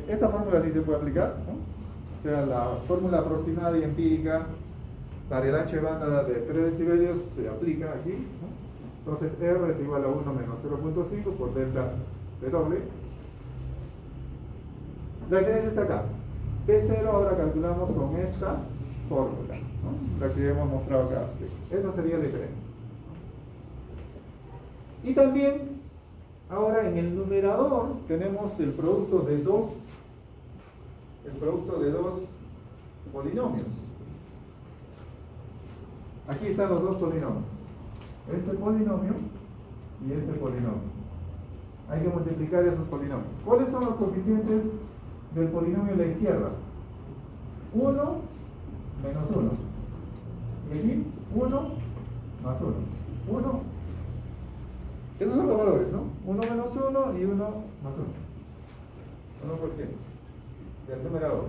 [SPEAKER 1] esta fórmula sí se puede aplicar, ¿no? O sea, la fórmula aproximada y empírica para el ancho de banda de 3 decibelios se aplica aquí, ¿no? Entonces R es igual a 1 menos 0.5 por delta W. La diferencia está acá. P0 ahora calculamos con esta fórmula, ¿no? La que hemos mostrado acá. Esa sería la diferencia. Y también, ahora en el numerador tenemos el producto de dos polinomios. Aquí están los dos polinomios. Este polinomio y este polinomio. Hay que multiplicar esos polinomios. ¿Cuáles son los coeficientes del polinomio a la izquierda? 1 menos 1. Y aquí 1 más 1. 1. Esos son los valores, ¿no? 1 menos 1 y 1 más 1. 1% del numerador.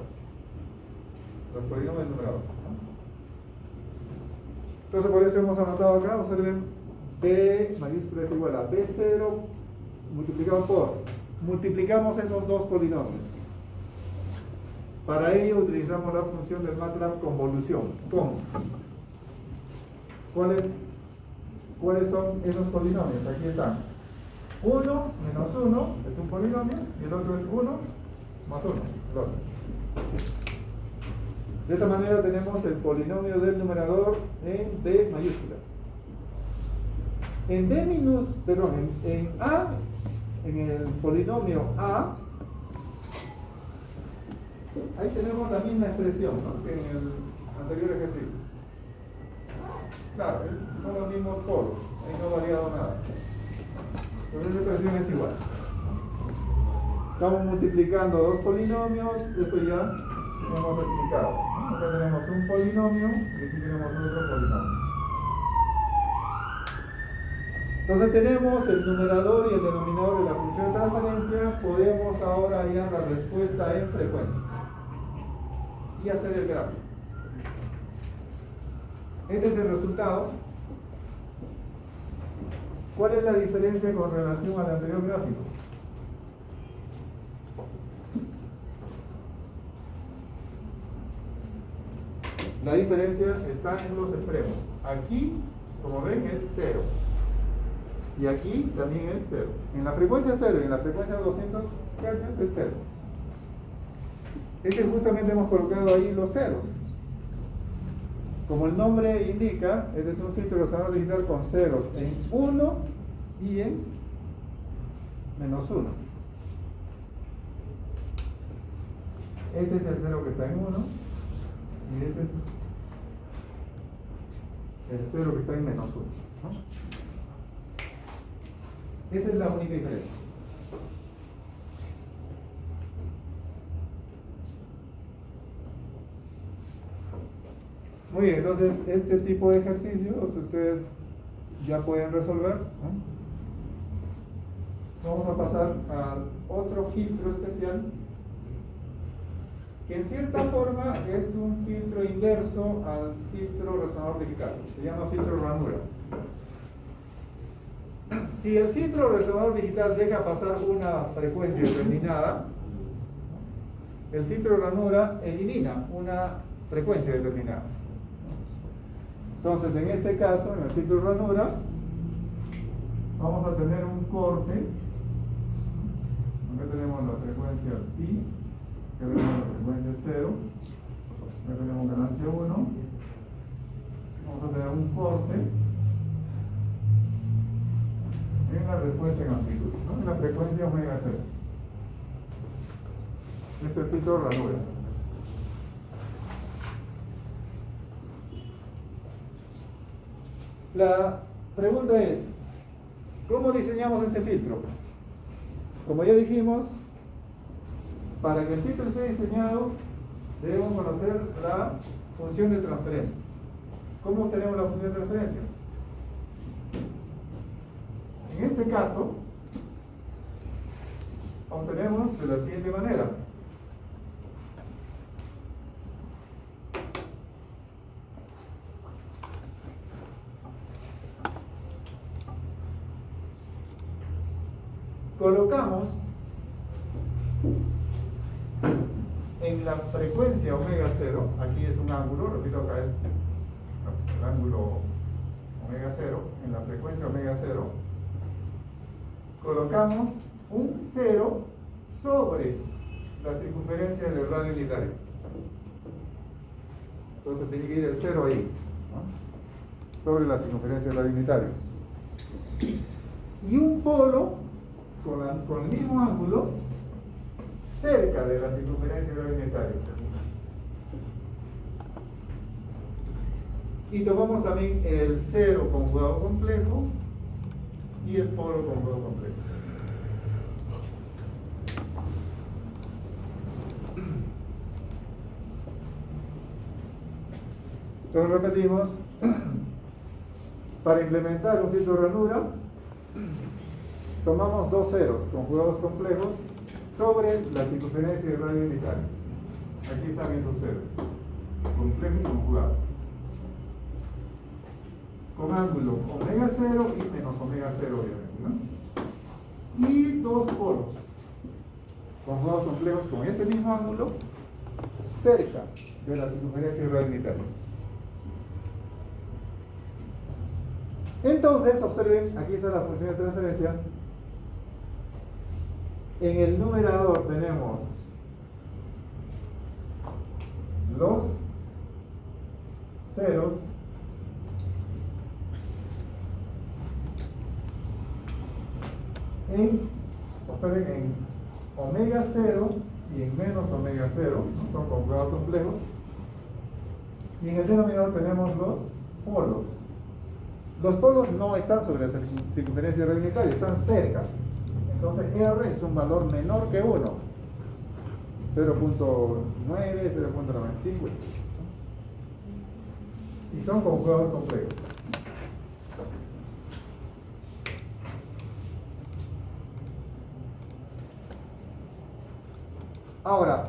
[SPEAKER 1] Los polinomios del numerador, ¿no? Entonces por eso hemos anotado acá, observen, B mayúscula es igual a B0 multiplicado por, multiplicamos esos dos polinomios. Para ello utilizamos la función del MATLAB convolución, con. ¿Cuáles son esos polinomios? Aquí están. 1 menos 1 es un polinomio y el otro es 1 más 1, el otro. Sí. De esta manera tenemos el polinomio del numerador en D mayúscula. En en A, en el polinomio A, ahí tenemos la misma expresión, ¿no?, que en el anterior ejercicio. Claro, son los mismos polos, ahí no ha variado nada. Pero esa expresión es igual. Estamos multiplicando dos polinomios, esto ya hemos explicado. Acá tenemos un polinomio y aquí tenemos otro polinomio. Entonces tenemos el numerador y el denominador de la función de transferencia. Podemos ahora hallar la respuesta en frecuencia. y hacer el gráfico. Este es el resultado. ¿Cuál es la diferencia con relación al anterior gráfico? La diferencia está en los extremos. Aquí, como ven, es 0. Y aquí también es 0. En la frecuencia 0 y en la frecuencia 200 Hz es 0. Es que justamente hemos colocado ahí los ceros. Como el nombre indica, este es un filtro resonador digital con ceros en 1 y en menos 1. Este es el cero que está en 1 y este es el cero que está en menos 1, ¿no? Esa es la única diferencia. Muy bien, entonces este tipo de ejercicios ustedes ya pueden resolver, ¿no? Vamos a pasar a otro filtro especial que en cierta forma es un filtro inverso al filtro resonador digital. Se llama filtro ranura. Si el filtro resonador digital deja pasar una frecuencia determinada, el filtro ranura elimina una frecuencia determinada. Entonces, en este caso, en el filtro ranura, vamos a tener un corte. Acá tenemos la frecuencia pi, acá tenemos la frecuencia 0, acá tenemos ganancia 1. Vamos a tener un corte en la respuesta en amplitud, ¿no? En la frecuencia omega 0. Este es el filtro ranura. La pregunta es, ¿cómo diseñamos este filtro? Como ya dijimos, para que el filtro esté diseñado, debemos conocer la función de transferencia. ¿Cómo obtenemos la función de transferencia? En este caso, obtenemos de la siguiente manera. Colocamos en la frecuencia omega 0, aquí es un ángulo, repito, acá es el ángulo omega 0, en la frecuencia omega 0, colocamos un 0 sobre la circunferencia del radio unitario. Entonces tiene que ir el 0 ahí, ¿no? Sobre la circunferencia del radio unitario. Y un polo con el mismo ángulo cerca de la circunferencia del radio unitario. Y tomamos también el 0 conjugado complejo y el polo conjugado complejo. Entonces repetimos, para implementar un filtro ranura, tomamos dos ceros conjugados complejos sobre la circunferencia del radio unitario. Aquí están esos ceros, complejos y conjugados, con ángulo omega 0 y menos omega 0, obviamente, ¿no? Y dos polos conjugados complejos con ese mismo ángulo cerca de la circunferencia del radio unitario. Entonces, observen, aquí está la función de transferencia. En el numerador tenemos los ceros observen, en omega 0 y en menos omega 0, ¿no? Son conjugados complejos. Y en el denominador tenemos los polos. Los polos no están sobre la circunferencia del radio unitario, están cerca. Entonces R es un valor menor que 1. 0.9, 0.95. Y son conjugados complejos. Ahora,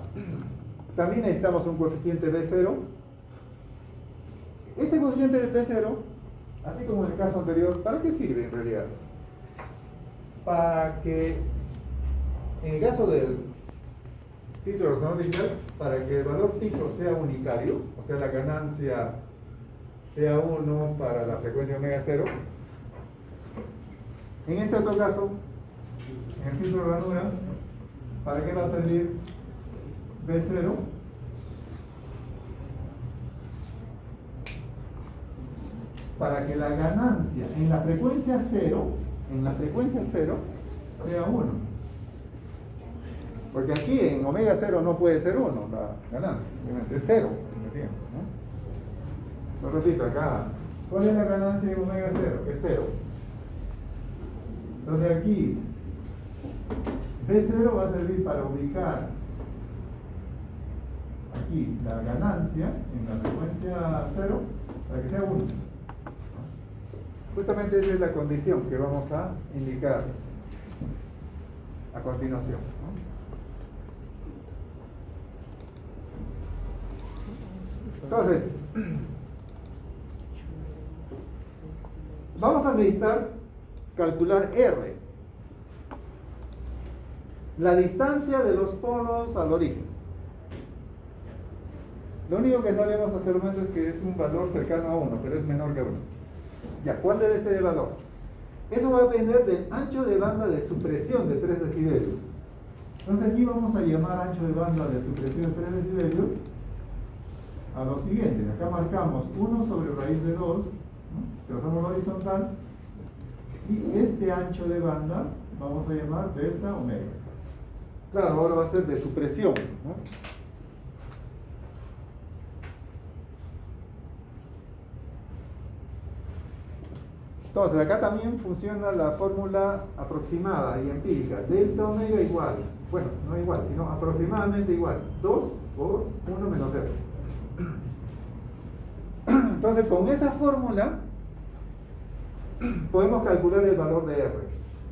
[SPEAKER 1] también necesitamos un coeficiente B0. Este coeficiente de B0, así como en el caso anterior, ¿para qué sirve en realidad? Para que, en el caso del filtro resonador digital, para que el valor pico sea unitario, o sea, la ganancia sea 1 para la frecuencia omega 0. En este otro caso, en el filtro de ranura, ¿para qué va a servir B0? Para que la ganancia en la frecuencia 0, sea 1. Porque aquí en omega 0 no puede ser 1 la ganancia, obviamente es 0 en el tiempo, ¿no? Lo repito acá, ¿cuál es la ganancia en omega 0? Es 0. Entonces aquí B0 va a servir para ubicar aquí la ganancia en la frecuencia 0 para que sea 1. Justamente esa es la condición que vamos a indicar a continuación, ¿no? Entonces, vamos a necesitar calcular R, la distancia de los polos al origen. Lo único que sabemos hasta el momento es que es un valor cercano a 1, pero es menor que 1. Ya, ¿cuál debe ser el valor? Eso va a depender del ancho de banda de supresión de 3 decibelios. Entonces aquí vamos a llamar ancho de banda de supresión de 3 decibelios a lo siguiente. Acá marcamos 1 sobre raíz de 2, ¿no? Trazamos horizontal, y este ancho de banda vamos a llamar delta omega. Claro, ahora va a ser de supresión, ¿no? Entonces, acá también funciona la fórmula aproximada y empírica. Delta omega igual, bueno, no igual, sino aproximadamente igual. 2 por 1 menos 0. Entonces, con esa fórmula podemos calcular el valor de R,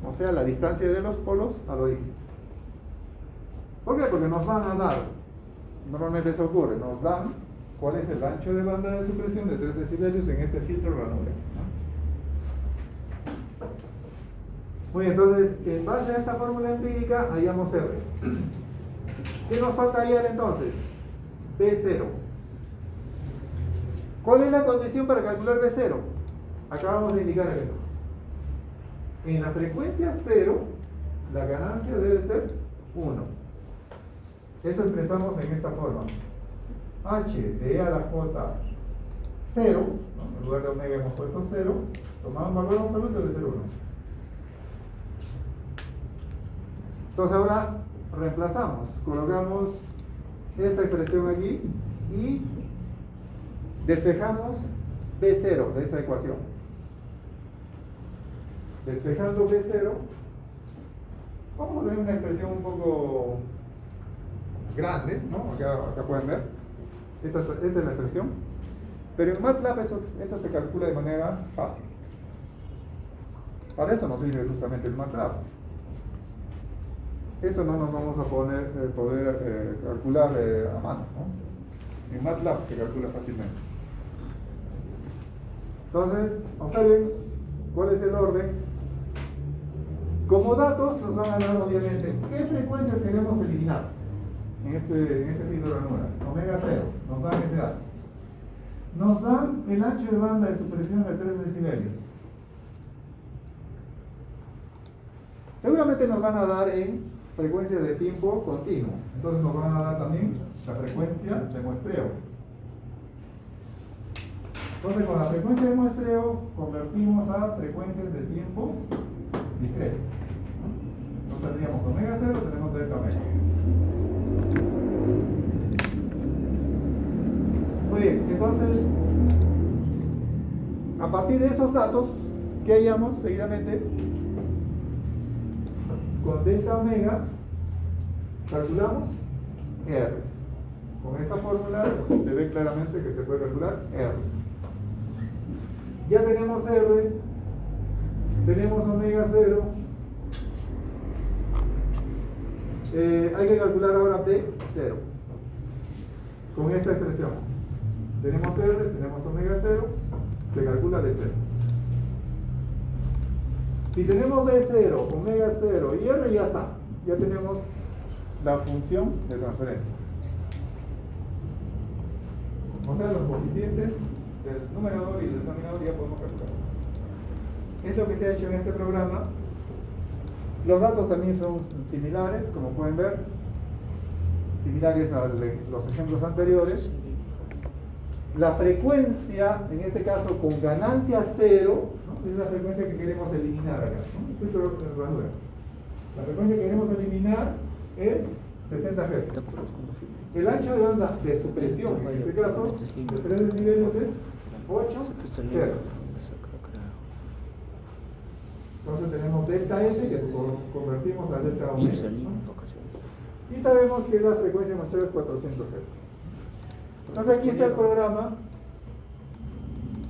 [SPEAKER 1] o sea, la distancia de los polos al origen. ¿Por qué? Porque nos van a dar, normalmente eso ocurre, nos dan cuál es el ancho de banda de supresión de 3 decibelios en este filtro ranura. Muy bien, entonces, en base a esta fórmula empírica, hallamos R. ¿Qué nos falta hallar entonces? B0. ¿Cuál es la condición para calcular B0? Acabamos de indicar esto. En la frecuencia 0, la ganancia debe ser 1. Eso expresamos en esta forma. H de E a la J 0, ¿no? En lugar de omega hemos puesto 0, tomamos un valor absoluto, debe ser 1. Entonces ahora reemplazamos, colocamos esta expresión aquí y despejamos B0 de esa ecuación. Despejando B0, vamos a tener una expresión un poco grande, ¿no? Acá pueden ver. Esta es la expresión. Pero en MATLAB esto se calcula de manera fácil. Para eso nos sirve justamente el MATLAB. Esto no nos vamos a poder calcular a mano, ¿no? En MATLAB se calcula fácilmente. Entonces, observen cuál es el orden. Como datos nos van a dar obviamente qué frecuencia queremos eliminar en este filtro de ranura. Omega 0, nos dan ese dato. Nos dan el ancho de banda de supresión de 3 decibelios. Seguramente nos van a dar en frecuencia de tiempo continuo. Entonces nos van a dar también la frecuencia de muestreo. Entonces con la frecuencia de muestreo convertimos a frecuencias de tiempo discreto. Entonces tendríamos omega 0, tenemos delta omega. Muy bien, entonces a partir de esos datos, ¿qué hallamos seguidamente? Con delta omega calculamos R. Con esta fórmula se ve claramente que se puede calcular R. Ya tenemos R, tenemos omega 0. Hay que calcular ahora B0. con esta expresión. Tenemos R, tenemos omega 0, se calcula B0. Si tenemos B0, omega 0 y R, ya está. Ya tenemos la función de transferencia. O sea, los coeficientes del numerador y del denominador ya podemos calcular. Es lo que se ha hecho en este programa. Los datos también son similares, como pueden ver, similares a los ejemplos anteriores. La frecuencia, en este caso con ganancia 0, ¿no? Es la frecuencia que queremos eliminar acá, ¿no? La frecuencia que queremos eliminar es 60 Hz. El ancho de banda de supresión, en este caso, de 3 decibelios es 8 Hz. Entonces tenemos delta S que convertimos a delta omega, ¿no? Y sabemos que la frecuencia mayor es 400 Hz. Entonces aquí está el programa.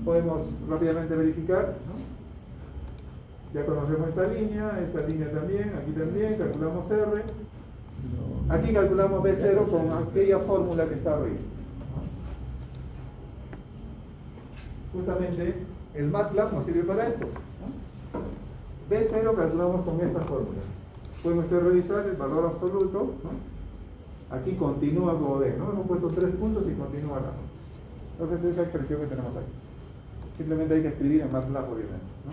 [SPEAKER 1] Podemos rápidamente verificar, ¿no? Ya conocemos esta línea también, aquí también, calculamos R. Aquí calculamos B0 con aquella fórmula que está arriba. Justamente el MATLAB nos sirve para esto, ¿no? B0 calculamos con esta fórmula. Pueden ustedes revisar el valor absoluto, ¿no? Aquí continúa como ven, ¿no? Hemos puesto 3 puntos y continúa acá. Entonces esa expresión que tenemos aquí. Simplemente hay que escribir en MATLAB, obviamente, ¿no?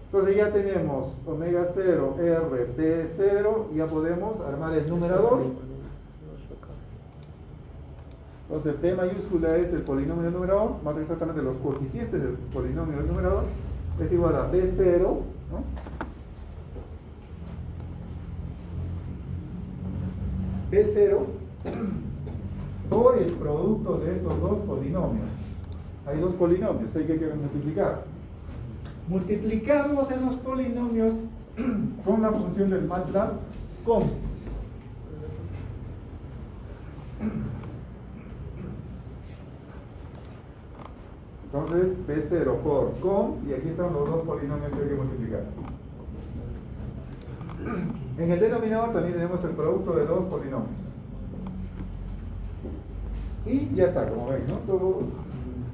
[SPEAKER 1] Entonces ya tenemos omega 0, R, P0, y ya podemos armar el numerador. Entonces P mayúscula es el polinomio del numerador, más exactamente los coeficientes del polinomio del numerador, es igual a B0, ¿no? B0 por el producto de estos dos polinomios. Hay dos polinomios, hay que multiplicar. Multiplicamos esos polinomios con la función del MATLAB con entonces B0 por con, y aquí están los dos polinomios que hay que multiplicar. En el denominador también tenemos el producto de dos polinomios. Y ya está, como ven, ¿no? Todo,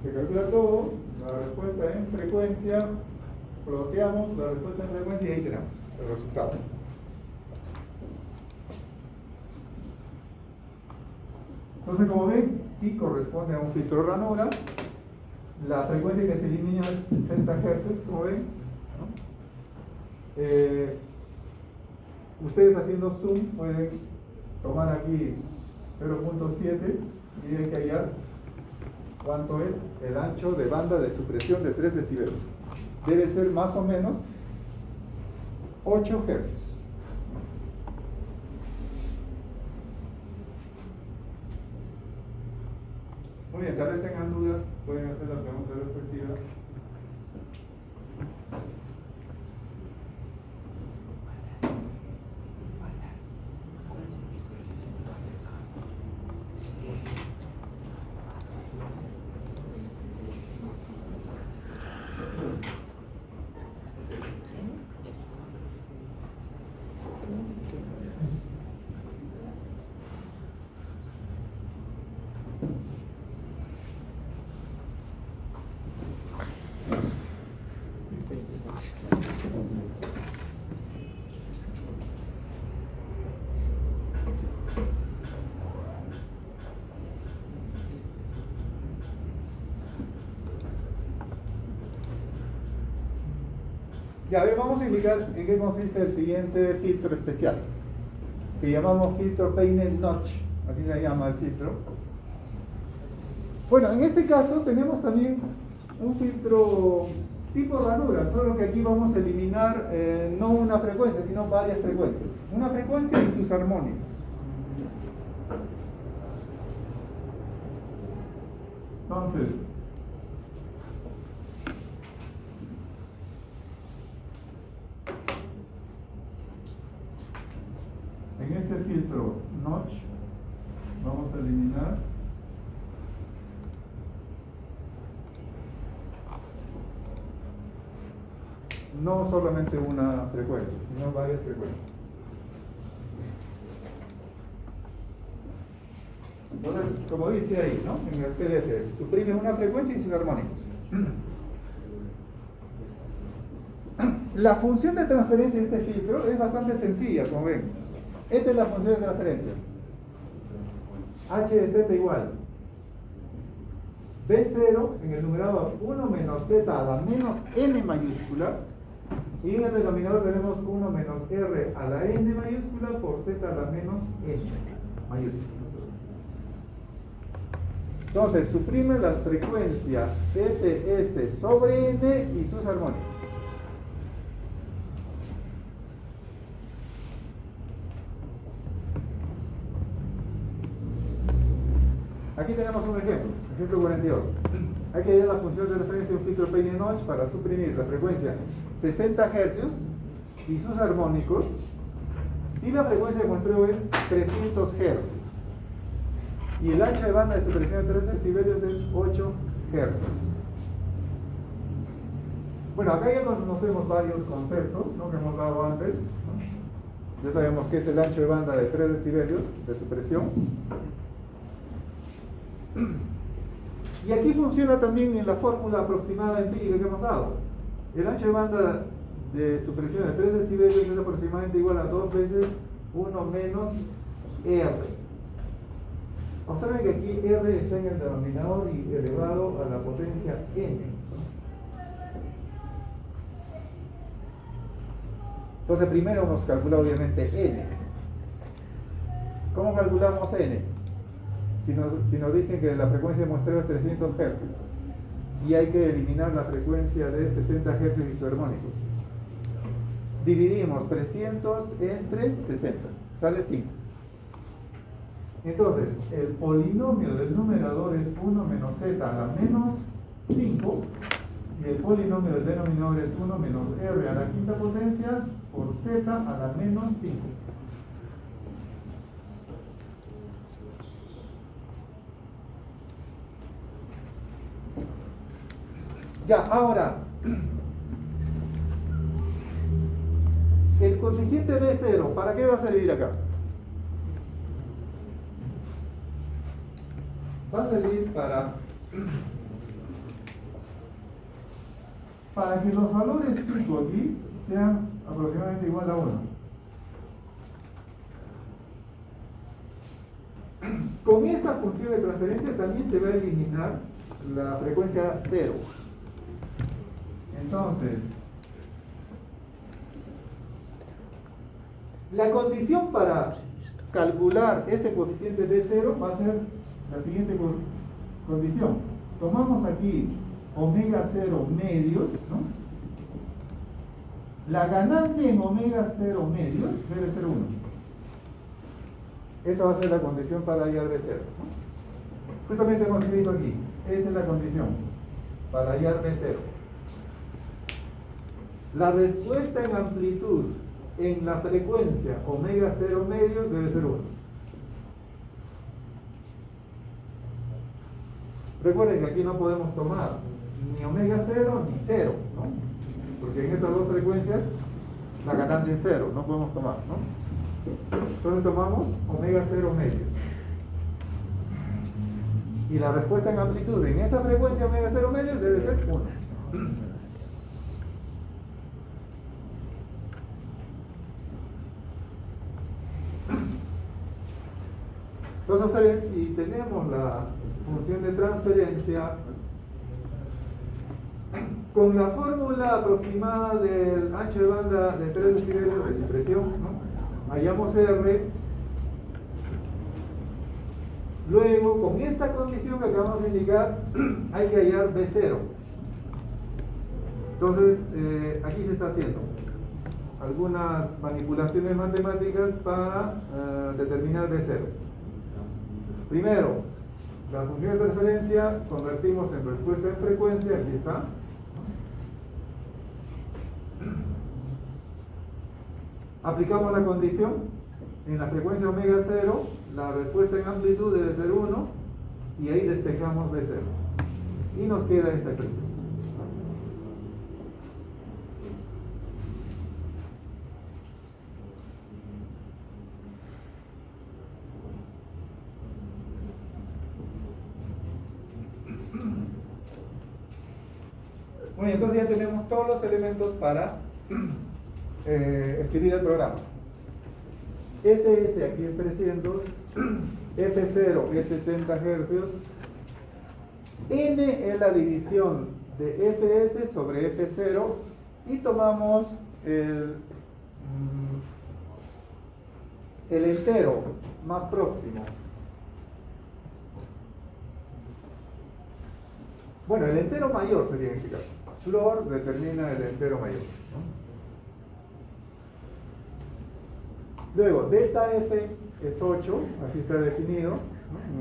[SPEAKER 1] se calcula todo, la respuesta en frecuencia, ploteamos la respuesta en frecuencia y ahí tenemos el resultado. Entonces, como ven, sí corresponde a un filtro ranura. La frecuencia que se elimina es 60 Hz, como ven, ¿no? Ustedes haciendo zoom pueden tomar aquí 0.7 y hay que hallar cuánto es el ancho de banda de supresión de 3 decibelios. Debe ser más o menos 8 Hz. Muy bien, tal vez tengan dudas, pueden hacer la pregunta respectiva. Ya, a ver, vamos a explicar en qué consiste el siguiente filtro especial, que llamamos filtro Peine-Notch, así se llama el filtro. Bueno, en este caso tenemos también un filtro tipo ranura, solo que aquí vamos a eliminar no una frecuencia, sino varias frecuencias. Una frecuencia y sus armónicos. Entonces, en este filtro notch vamos a eliminar no solamente una frecuencia, sino varias frecuencias. Entonces, como dice ahí, ¿no? En el PDF, suprime una frecuencia y sus armónicos. La función de transferencia de este filtro es bastante sencilla, como ven. Esta es la función de transferencia. H de z igual B0 en el numerador 1 menos z a la menos n mayúscula, y en el denominador tenemos 1 menos r a la n mayúscula por z a la menos n mayúscula. Entonces, suprime la frecuencia fs sobre n y sus armónicos. Aquí tenemos un ejemplo 42. Hay que hallar la función de referencia de un filtro Payne-Notch para suprimir la frecuencia 60 Hz y sus armónicos si la frecuencia de muestreo es 300 Hz y el ancho de banda de supresión de 3 decibelios es 8 Hz. Bueno, acá ya conocemos varios conceptos, ¿no?, que hemos dado antes, ¿no? Ya sabemos qué es el ancho de banda de 3 decibelios de supresión. Y aquí funciona también en la fórmula aproximada empírica que hemos dado. El ancho de banda de supresión de 3 decibelios es aproximadamente igual a 2 veces 1 menos R. Observen que aquí R está en el denominador y elevado a la potencia n. Entonces primero hemos calculado obviamente n. ¿Cómo calculamos n? Si nos dicen que la frecuencia de muestreo es 300 Hz y hay que eliminar la frecuencia de 60 Hz y sus armónicos, dividimos 300 entre 60, sale 5. Entonces, el polinomio del numerador es 1 menos z a la menos 5 y el polinomio del denominador es 1 menos r a la quinta potencia por z a la menos 5. Ya, ahora, el coeficiente B0, ¿para qué va a servir acá? Va a servir para que los valores pico aquí sean aproximadamente igual a 1. Con esta función de transferencia también se va a eliminar la frecuencia 0. Entonces, la condición para calcular este coeficiente B0 va a ser la siguiente condición. Tomamos aquí omega 0 medios, ¿no? La ganancia en omega 0 medios debe ser 1. Esa va a ser la condición para hallar B0, ¿no? Justamente hemos escrito aquí, esta es la condición para hallar B0. La respuesta en amplitud en la frecuencia omega 0 medios debe ser 1. Recuerden que aquí no podemos tomar ni omega 0 ni 0, ¿no? Porque en estas dos frecuencias la ganancia es 0, no podemos tomar, ¿no? Entonces tomamos omega 0 medios. Y la respuesta en amplitud en esa frecuencia omega 0 medios debe ser 1. Entonces, observen, si tenemos la función de transferencia con la fórmula aproximada del ancho de banda de 3 decibelios de supresión, ¿no?, hallamos R. Luego, con esta condición que acabamos de indicar, hay que hallar B0. Entonces, aquí se está haciendo algunas manipulaciones matemáticas para determinar B0. Primero, la función de referencia convertimos en respuesta en frecuencia, aquí está. Aplicamos la condición, en la frecuencia omega 0, la respuesta en amplitud debe ser 1, y ahí despejamos B0. Y nos queda esta expresión. Muy bien, entonces ya tenemos todos los elementos para escribir el programa. Fs aquí es 300, F0 es 60 Hz, N es la división de Fs sobre F0 y tomamos el entero más próximo. Bueno, el entero mayor sería en este caso. Floor determina el entero mayor, ¿no? Luego, delta F es 8, así está definido, ¿no?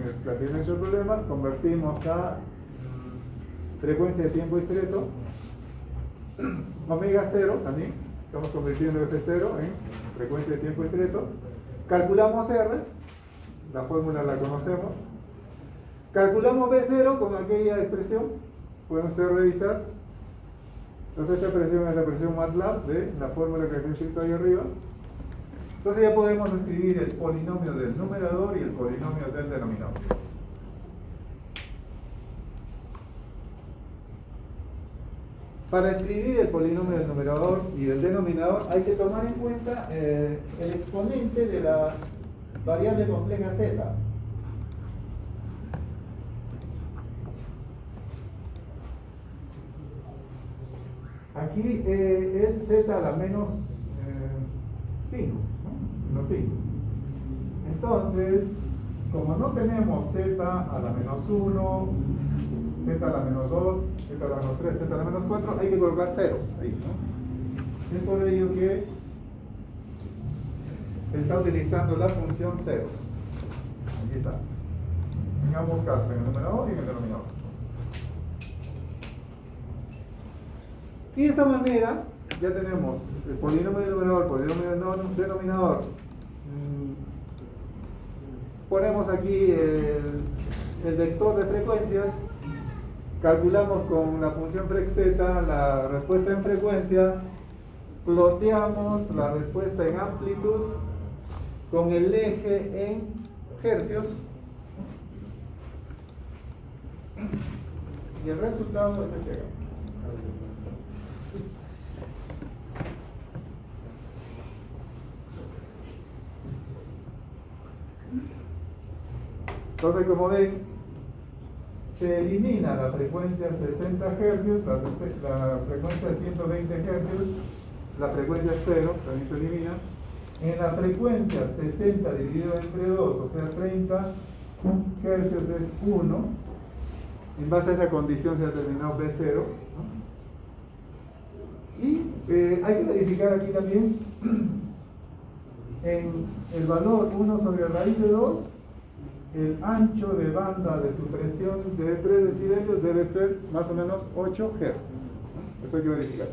[SPEAKER 1] En el planteamiento del problema, convertimos a frecuencia de tiempo discreto, omega 0 también, estamos convirtiendo F0 en frecuencia de tiempo discreto, calculamos R, la fórmula la conocemos, calculamos B0 con aquella expresión, pueden ustedes revisar, entonces esta expresión es la expresión MATLAB de la fórmula que se ha escrito ahí arriba. Entonces ya podemos escribir el polinomio del numerador y el polinomio del denominador. Para escribir el polinomio del numerador y del denominador hay que tomar en cuenta el exponente de la variable compleja z. Aquí es z a la menos 5, ¿no? 5. Entonces, como no tenemos z a la menos 1, z a la menos 2, z a la menos 3, z a la menos 4, hay que colocar ceros ahí, ¿no? Es por ello que se está utilizando la función ceros. Aquí está. En ambos casos, en el numerador y en el denominador. Y de esa manera ya tenemos el polinomio del numerador, el polinomio del denominador. Ponemos aquí el vector de frecuencias, calculamos con la función frec_z la respuesta en frecuencia, ploteamos la respuesta en amplitud con el eje en hercios y el resultado es este. Entonces, como ven, se elimina la frecuencia 60 Hz, la frecuencia 120 Hz, la frecuencia 0 también se elimina. En la frecuencia 60 dividido entre 2, o sea 30 Hz es 1. En base a esa condición se ha determinado B0, ¿no? Y hay que verificar aquí también en el valor 1 sobre raíz de 2. El ancho de banda de supresión de 3 decibelios debe ser más o menos 8 Hz. Eso hay que verificar.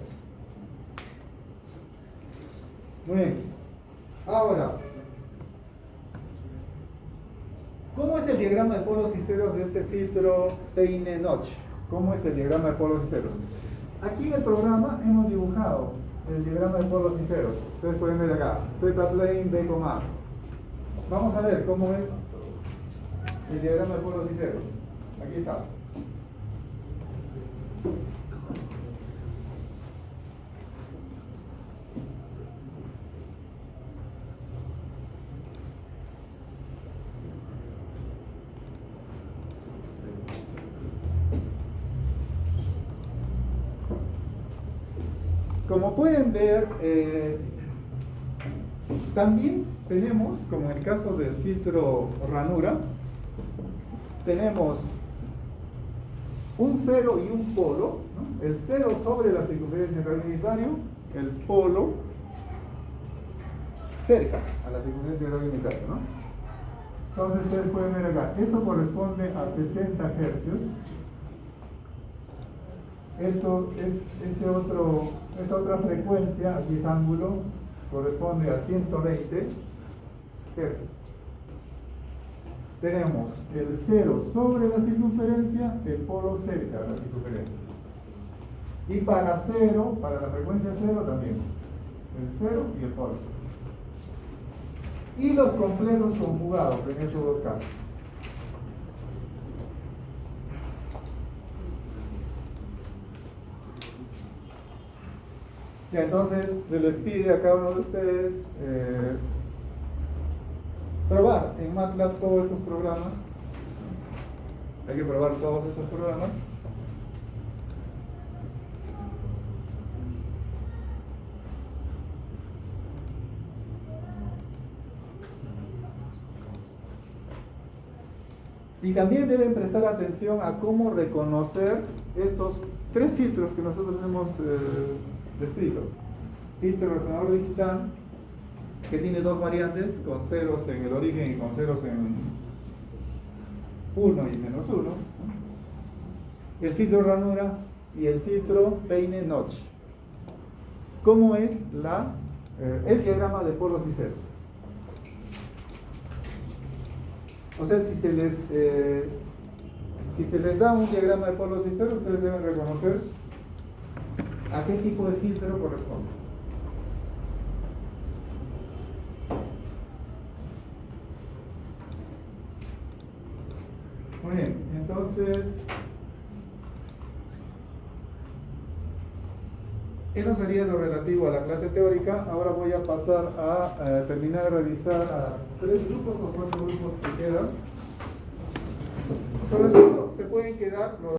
[SPEAKER 1] Muy bien. Ahora, ¿cómo es el diagrama de polos y ceros de este filtro Peine-Notch? ¿Cómo es el diagrama de polos y ceros? Aquí en el programa hemos dibujado el diagrama de polos y ceros. Ustedes pueden ver acá, Z-plane, B, A. Vamos a ver cómo es el diagrama de polos y ceros. Aquí está. Como pueden ver, también tenemos, como en el caso del filtro ranura, tenemos un cero y un polo, ¿no? El cero sobre la circunferencia del radio unitario, el polo cerca a la circunferencia del radio unitario, ¿no? Entonces ustedes pueden ver acá, esto corresponde a 60 hercios. Esta otra frecuencia, aquí es ángulo, corresponde a 120 hercios. Tenemos el cero sobre la circunferencia, el polo cerca de la circunferencia. Y para cero, para la frecuencia cero también, el cero y el polo. Y los complejos conjugados en estos dos casos. Ya, entonces se les pide a cada uno de ustedes probar en MATLAB todos estos programas. Hay que probar todos estos programas. Y también deben prestar atención a cómo reconocer estos tres filtros que nosotros hemos descrito. Filtro resonador digital, que tiene dos variantes, con ceros en el origen y con ceros en 1 y menos 1. El filtro ranura y el filtro peine-Notch. ¿Cómo es el diagrama de polos y ceros? O sea, si se les da un diagrama de polos y ceros, ustedes deben reconocer a qué tipo de filtro corresponde. Muy bien, entonces eso sería lo relativo a la clase teórica. Ahora voy a pasar a terminar de revisar a 3 grupos o 4 grupos que quedan. Por eso se pueden quedar los